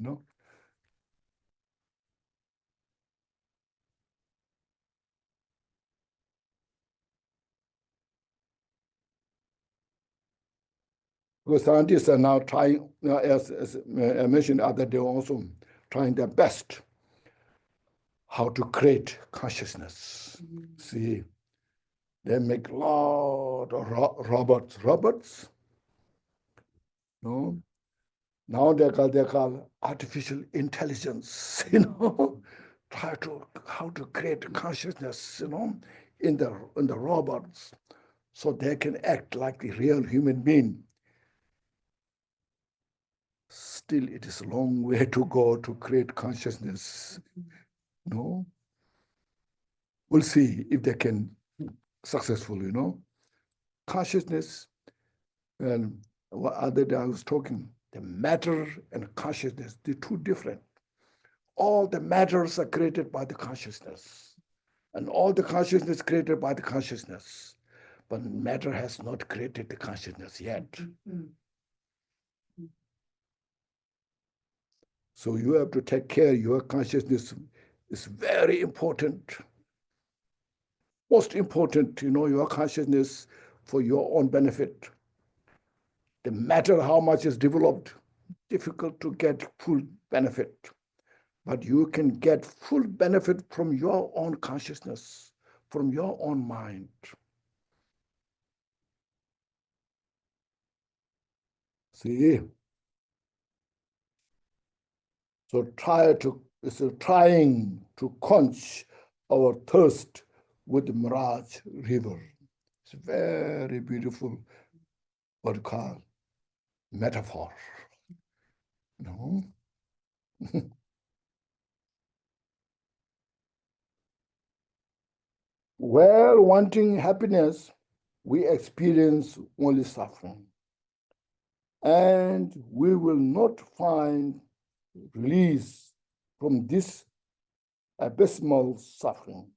Because scientists are now trying, as I mentioned the other day, also trying their best how to create consciousness. See, they make a lot of robots, Now they call artificial intelligence, try to how to create consciousness, in the robots, so they can act like the real human being. Still, it is a long way to go to create consciousness. No, we'll see if they can successfully, consciousness. And what other day I was talking, the matter and consciousness, they're two different. All the matters are created by the consciousness, and all the consciousness created by the consciousness. But matter has not created the consciousness yet. So you have to take care. Your consciousness is very important. Most important, your consciousness for your own benefit. The matter how much is developed, difficult to get full benefit. But you can get full benefit from your own consciousness, from your own mind. See? So trying to quench our thirst with the mirage river. It's a very beautiful, what you call, metaphor. While wanting happiness, we experience only suffering. And we will not find release from this abysmal suffering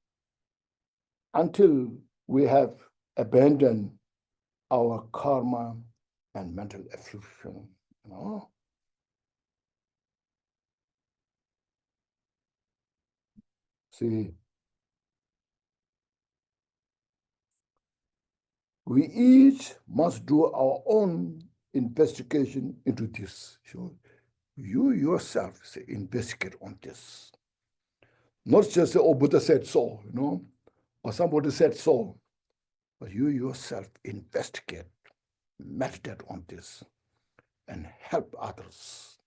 until we have abandoned our karma and mental affliction. See, we each must do our own investigation into this. So you yourself say, investigate on this. Not just say, oh, Buddha said so, or somebody said so, but you yourself investigate, meditate on this, and help others.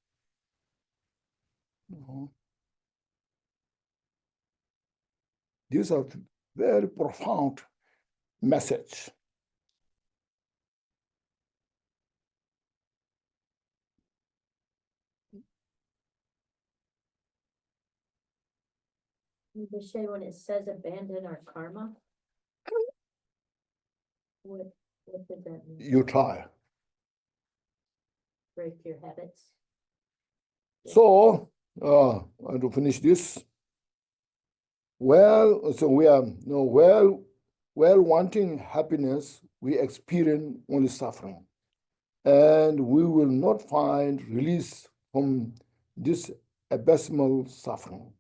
These are very profound message. Rinpoché, when it says abandon our karma, what does that mean? You try. Break your habits? So, and to finish this, well, so we are no well wanting happiness, we experience only suffering, and we will not find release from this abysmal suffering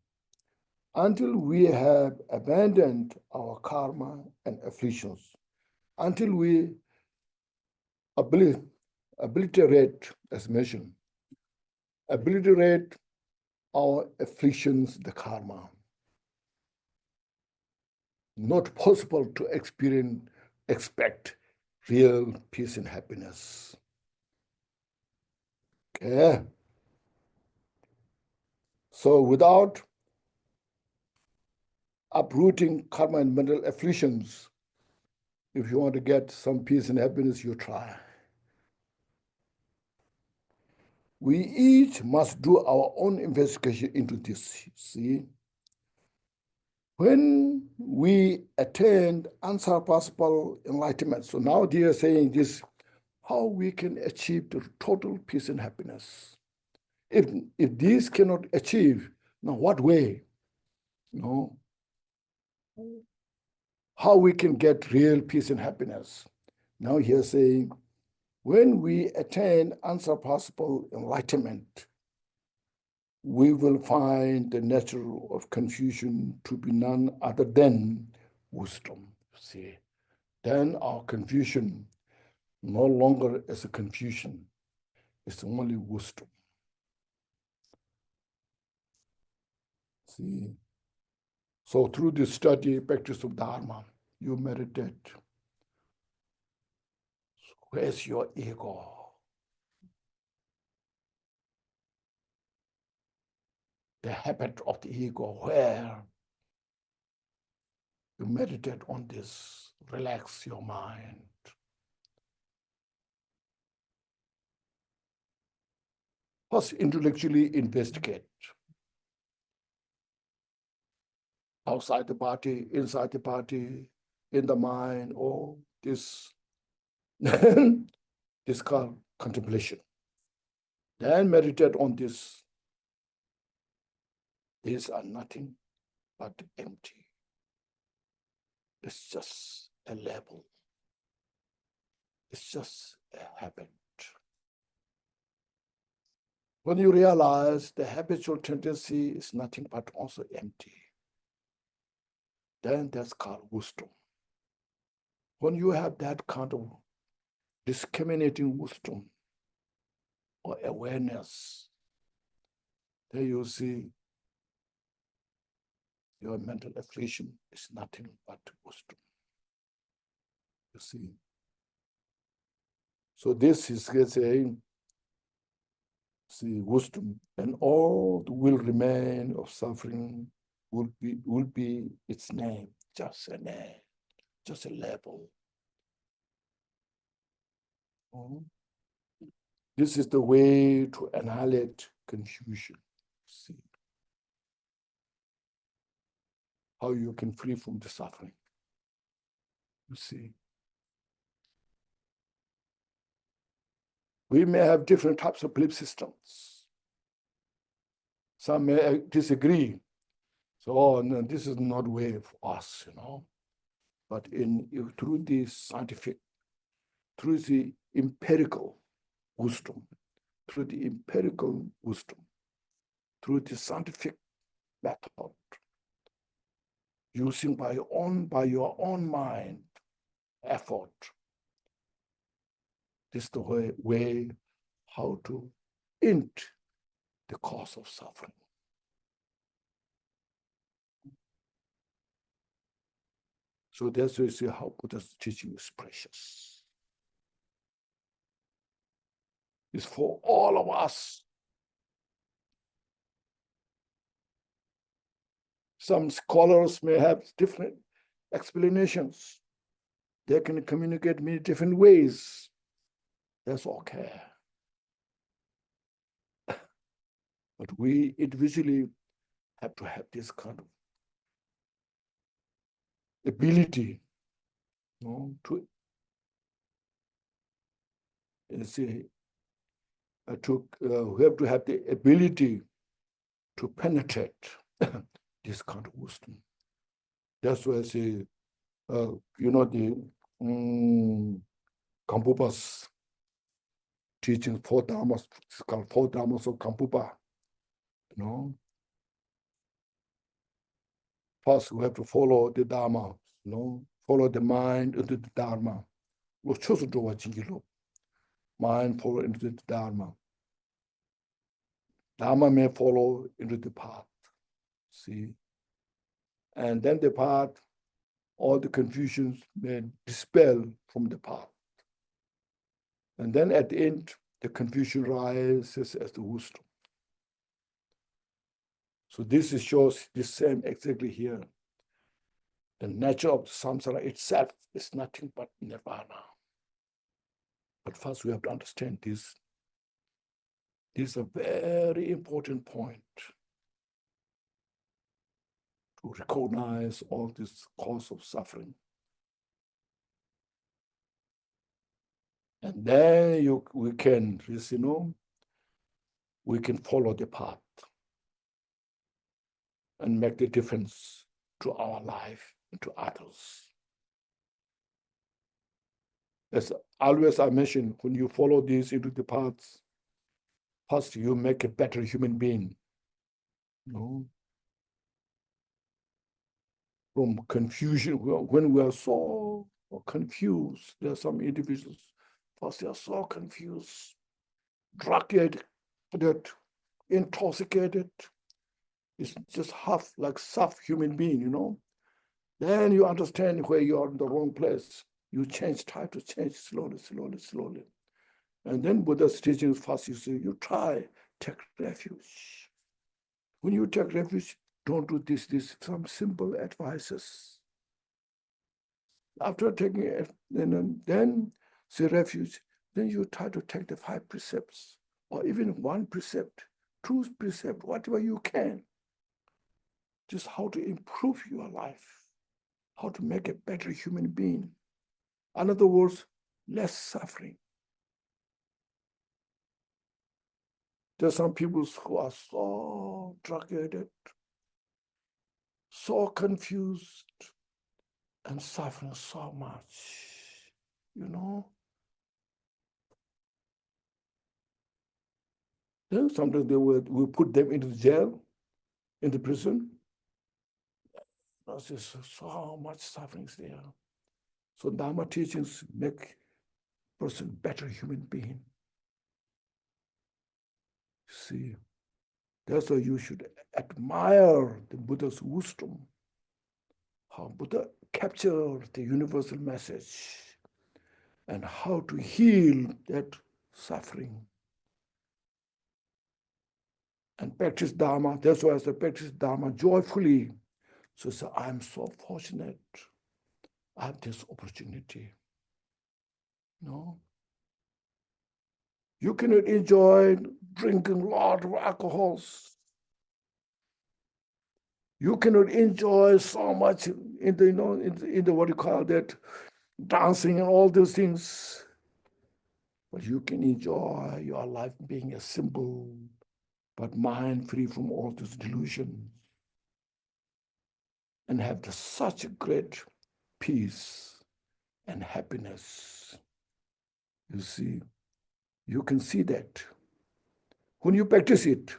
until we have abandoned our karma and afflictions, until we obliterate, as mentioned, obliterate our afflictions, the karma. Not possible to expect real peace and happiness. Okay. So without uprooting karma and mental afflictions, if you want to get some peace and happiness, you try. We each must do our own investigation into this. See, when we attain unsurpassable enlightenment, so now they are saying this, how we can achieve the total peace and happiness. If these cannot achieve, now what way? No. How we can get real peace and happiness? Now he's saying, when we attain unsurpassable enlightenment, we will find the nature of confusion to be none other than wisdom. See, then our confusion no longer is a confusion, it's only wisdom. See, so through this study, practice of Dharma, you meditate. Where's your ego? The habit of the ego, where you meditate on this, relax your mind. First, intellectually investigate. Outside the body, inside the body, in the mind, all this, this called contemplation. Then meditate on this. These are nothing but empty. It's just a label. It's just a habit. When you realize the habitual tendency is nothing but also empty, then that's called wisdom. When you have that kind of discriminating wisdom or awareness, then you see your mental affliction is nothing but wisdom. You see. So this is saying, see, wisdom, and all will remain of suffering will be its name, just a name, just a label. This is the way to annihilate confusion. See how you can free from the suffering. You see, we may have different types of belief systems. Some may disagree. So, oh, no, this is not way for us, you know. But through the scientific, through the empirical wisdom, through the empirical wisdom, through the scientific method, using by your own mind effort, this is the way how to end the cause of suffering. So that's why you see how Buddha's teaching is precious. It's for all of us. some scholars may have different explanations. They can communicate many different ways. That's okay. But we individually have to have this kind of ability, to say, we have to have the ability to penetrate this kind of wisdom. That's why I say, the Kampupa's teaching, four dharmas, it's called four dharmas of Kampupa. First, we have to follow the dharma, follow the mind into the dharma. Mind follow into the dharma. Dharma may follow into the path. See? And then the path, all the confusions may dispel from the path. And then at the end, the confusion rises as the wisdom. So this shows the same exactly here. The nature of the samsara itself is nothing but nirvana. But first we have to understand this. This is a very important point, to recognize all this cause of suffering. And then we can follow the path and make the difference to our life and to others. As always I mention, when you follow these into the paths, first you make a better human being. From confusion, when we are so confused, there are some individuals, first they are so confused, drugged, intoxicated. It's just half like soft human being, Then you understand where you are in the wrong place. You try to change slowly. And then Buddha's teachings first, you say, you try, take refuge. When you take refuge, don't do this, some simple advices. After taking it, then say refuge, then you try to take the 5 precepts, or even 1 precept, 2 precepts, whatever you can. Just how to improve your life, how to make a better human being. In other words, less suffering. There are some people who are so drug-addicted, so confused, and suffering so much, Then sometimes we put them into jail, into prison. There's so much suffering there. So Dharma teachings make a person better human being. See, that's why you should admire the Buddha's wisdom, how Buddha captured the universal message and how to heal that suffering. And practice Dharma. That's why I say practice Dharma joyfully. So I'm so fortunate. I have this opportunity. You cannot enjoy drinking a lot of alcohols. You cannot enjoy so much in the what you call that, dancing and all those things. But you can enjoy your life being a simple, but mind free from all this delusion, and have such a great peace and happiness. You see, you can see that when you practice it.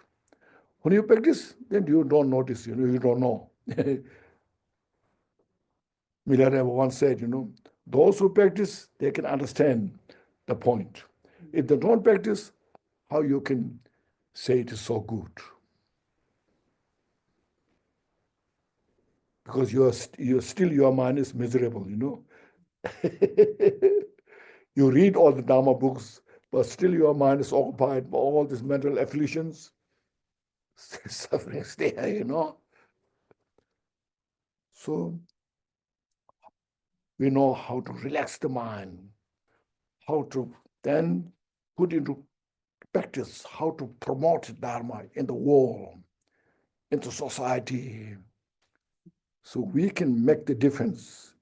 When you practice, then you don't notice, you don't know. Milarepa once said, those who practice, they can understand the point. If they don't practice, how you can say it is so good? Because your mind is miserable, You read all the Dharma books, but still your mind is occupied by all these mental afflictions. Suffering is there, So we know how to relax the mind, how to then put into practice, how to promote Dharma in the world, into society, so we can make the difference.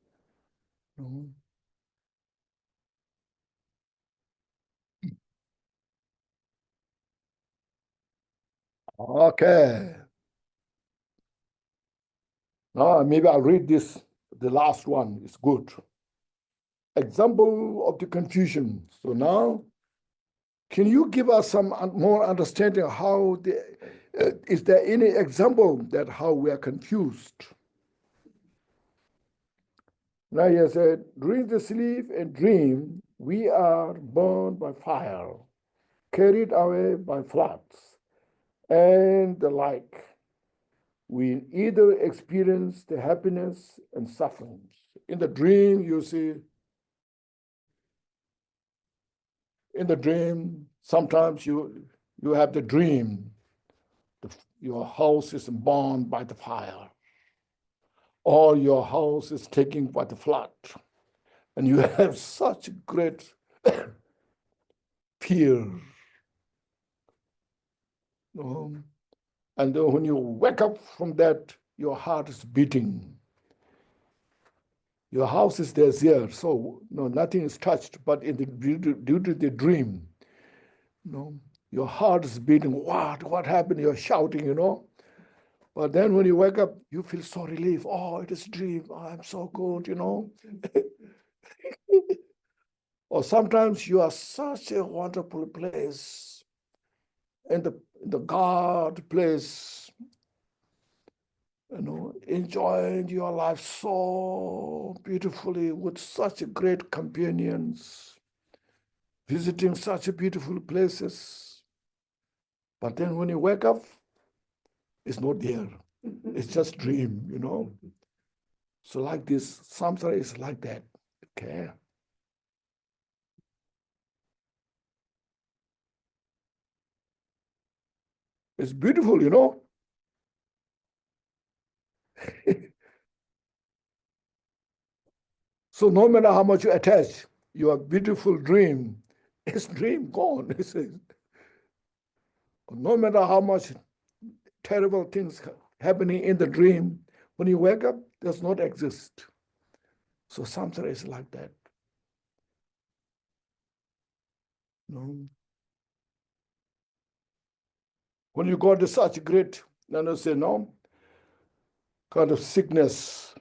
Okay. Now maybe I'll read this. The last one is good. Example of the confusion. So now, can you give us some more understanding how is there any example that how we are confused? Now he said, during the sleep and dream, we are burned by fire, carried away by floods, and the like. We either experience the happiness and sufferings. In the dream, you see, in the dream, sometimes you have the dream, your house is burned by the fire, or your house is taken by the flood, and you have such great fear. And then when you wake up from that, your heart is beating. Your house is there, so nothing is touched, but due to the dream, your heart is beating. What happened? You're shouting, But then when you wake up, you feel so relieved. Oh, it is a dream. Oh, I'm so good, Or sometimes you are such a wonderful place, in the God place, enjoying your life so beautifully with such great companions, visiting such beautiful places. But then when you wake up, it's not there. It's just dream, So like this, samsara is like that. Okay. It's beautiful, So no matter how much you attach your beautiful dream, it's dream gone. No matter how much terrible things happening in the dream, when you wake up, does not exist. So samsara is like that. When you go to such great, kind of sickness,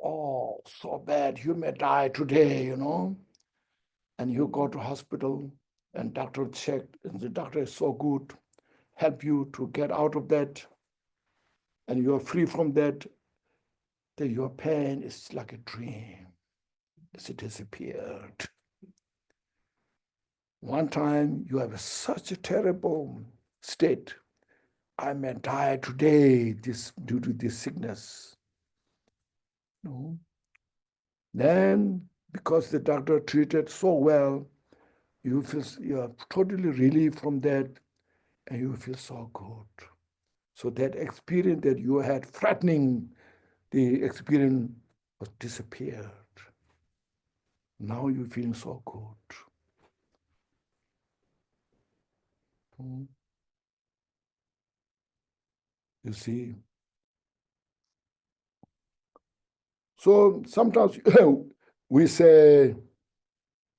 oh, so bad, you may die today, and you go to hospital and doctor checked, and the doctor is so good, help you to get out of that, and you are free from that, then your pain is like a dream. It's disappeared. One time you have such a terrible state. I may die today due to this sickness. Then, because the doctor treated so well, you are totally relieved from that, and you feel so good. So that experience that you had threatening, the experience was disappeared. Now you're feeling so good. You see. So sometimes we say,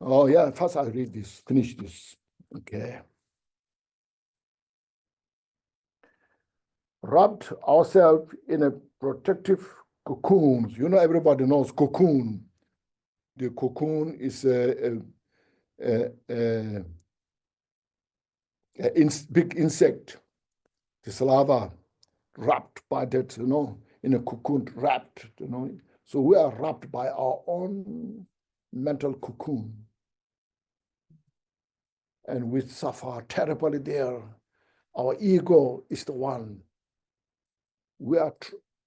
oh yeah, first I read this, finish this. Okay. Wrapped ourselves in a protective cocoon. Everybody knows cocoon. The cocoon is a big insect, the larva, wrapped by that, in a cocoon, wrapped, So we are wrapped by our own mental cocoon. And we suffer terribly there. Our ego is the one. We are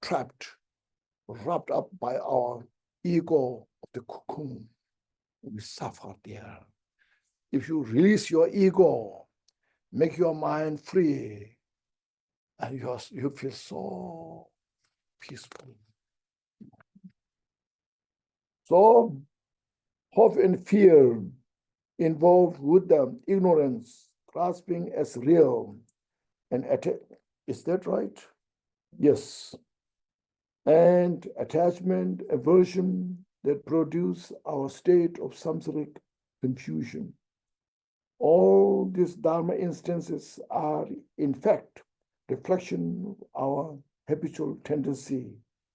trapped, wrapped up by our ego of the cocoon. We suffer there. If you release your ego, make your mind free, and you feel so peaceful. So hope and fear involved with the ignorance, grasping as real and is that right? Yes. And attachment, aversion that produce our state of samsaric confusion. All these Dharma instances are, in fact, reflection of our habitual tendency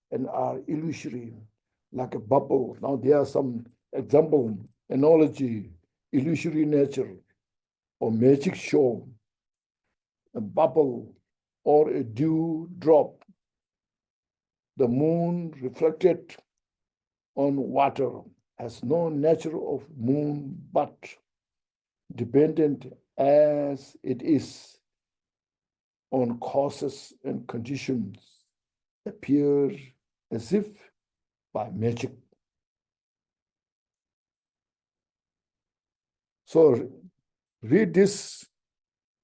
and are illusory, like a bubble. Now, there are some example, analogy, illusory nature, or magic show, a bubble, or a dew drop, the moon reflected on water has no nature of moon, but dependent as it is on causes and conditions, appear as if by magic. So read this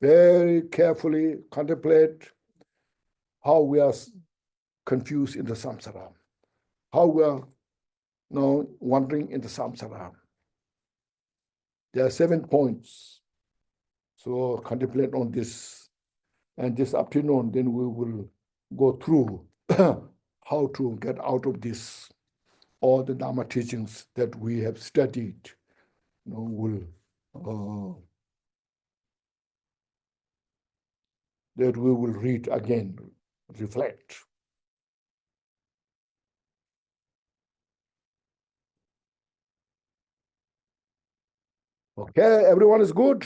very carefully, contemplate how we are confused in the samsara, how we are wandering in the samsara. There are 7 points. So contemplate on this. And this afternoon, then we will go through how to get out of this. All the Dharma teachings that we have studied, that we will read again, reflect. Okay, everyone is good?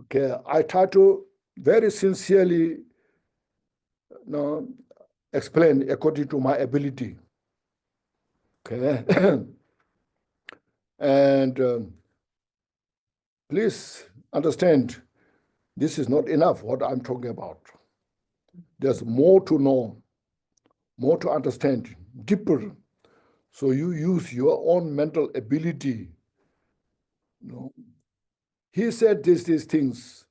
Okay, I try to very sincerely explain according to my ability. Okay, and please understand, this is not enough what I'm talking about. There's more to know, more to understand, deeper. So you use your own mental ability. He said these things,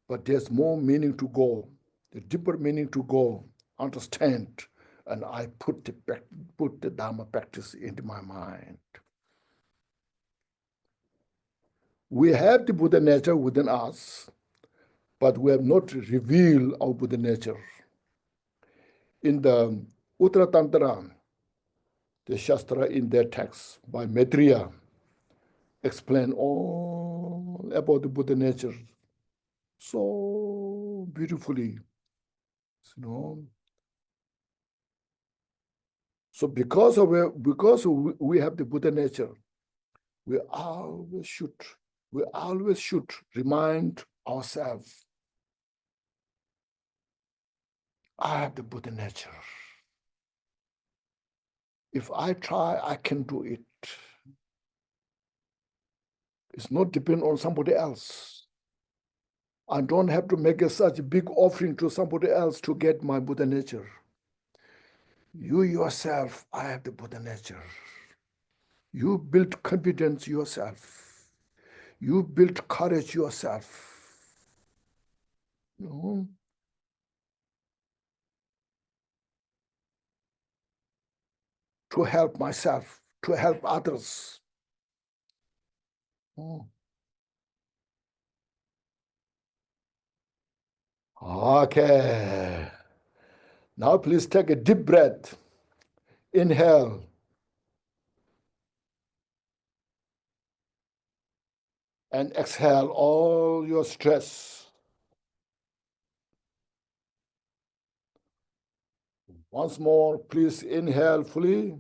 but there's more meaning to go, the deeper meaning to go, understand. And I put the Dharma practice into my mind. We have the Buddha nature within us, but we have not revealed our Buddha nature. In the Uttara Tantra, the Shastra in their text by Maitreya explain all about the Buddha nature so beautifully. So because we have the Buddha nature, we always should remind ourselves, I have the Buddha nature. If I try, I can do it. It's not depend on somebody else. I don't have to make such a big offering to somebody else to get my Buddha nature. You yourself, I have the Buddha nature. You build confidence yourself. You build courage yourself. To help myself, to help others. Okay. Now please take a deep breath. Inhale. And exhale all your stress. Once more, please inhale fully.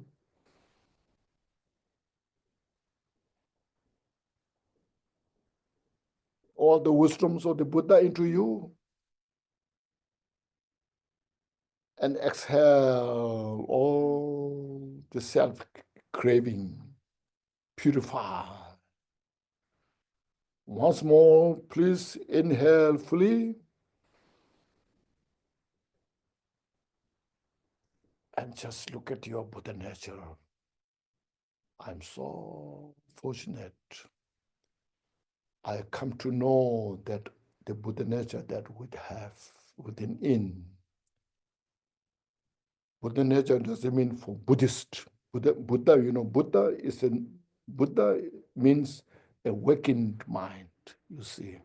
All the wisdoms of the Buddha into you. And exhale all the self-craving. Purify. Once more, please inhale fully. And just look at your Buddha nature. I'm so fortunate. I come to know that the Buddha nature that we have within. Buddha nature doesn't mean for Buddhist. Buddha, you know, Buddha means awakened mind, you see.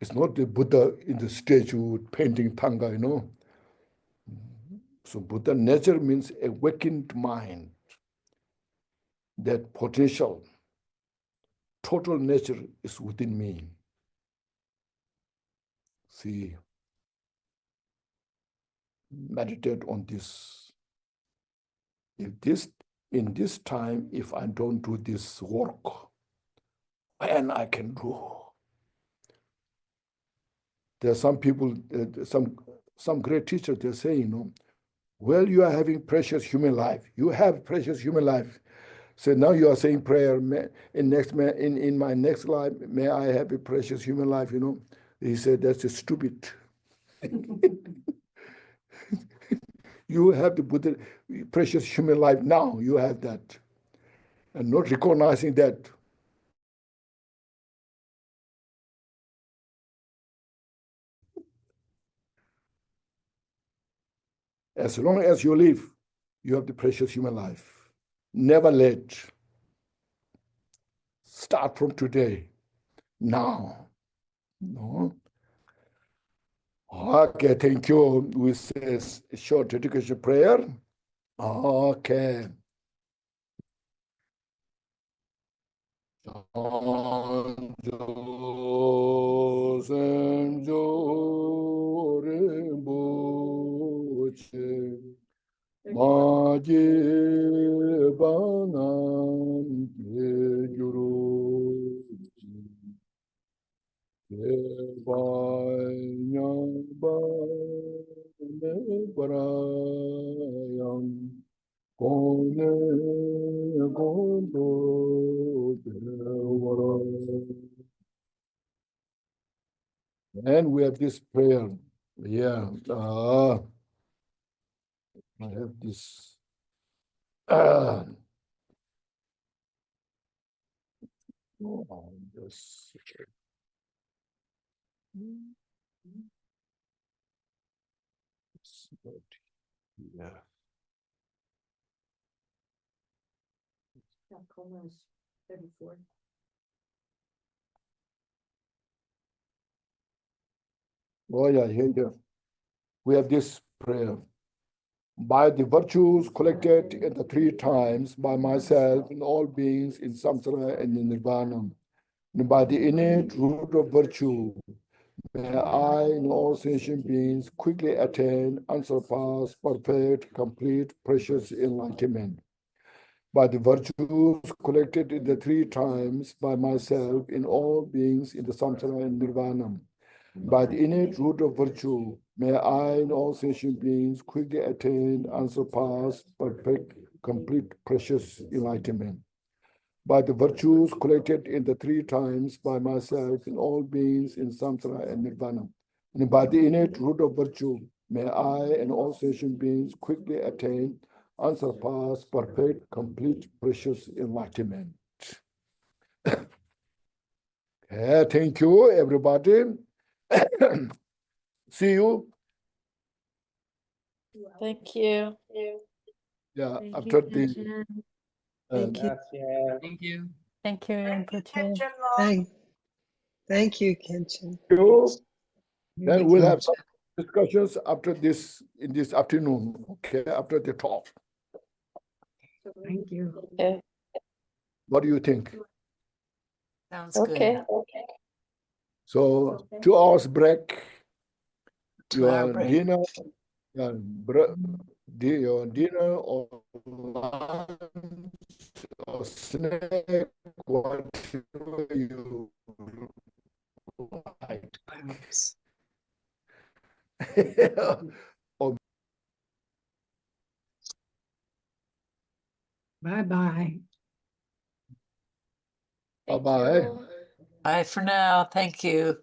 It's not the Buddha in the statue painting Tanga, you know. So Buddha nature means awakened mind. That potential, total nature is within me. See, meditate on this. In this time, if I don't do this work, when I can do. There are some people, some great teachers, they're saying, you know, well, you are having precious human life. You have precious human life. So now you are saying prayer, in my next life, may I have a precious human life, you know. He said, that's just stupid. You have the Buddha, precious human life now, you have that. And not recognizing that. As long as you live, you have the precious human life. Never late. Start from today, now. No. Okay, thank you. We say a short dedication prayer. Okay. And we have this prayer. Yeah. I have this. Yes. Yeah. Almost 34. Oh, yeah, here. We have this prayer. By the virtues collected in the three times by myself and all beings in Samsara and in Nirvana, and by the innate root of virtue, may I and all sentient beings quickly attain unsurpassed, perfect, complete, precious enlightenment. By the virtues collected in the three times by myself in all beings in the Samsara and Nirvana, by the innate root of virtue, may I and all sentient beings quickly attain unsurpassed, perfect, complete, precious enlightenment. By the virtues collected in the three times by myself in all beings in Samsara and Nirvana, and by the innate root of virtue, may I and all sentient beings quickly attain unsurpassed, perfect, complete, precious enlightenment. Okay, thank you, everybody. See you. Thank you. Yeah, Thank after you, the Khenchen. Thank you. Thank you. Thank you, Rinpoche. Khenchen Law. Thank you, Khenchen. then we'll have some discussions after this in this afternoon. Okay, after the talk. Thank you. Okay. What do you think? Sounds Okay. good. So 2 hours break. 2-hour Your break. dinner, your dinner or lunch or snack, whatever you like. Or Bye-bye. Thank bye-bye. you. Bye for now. Thank you.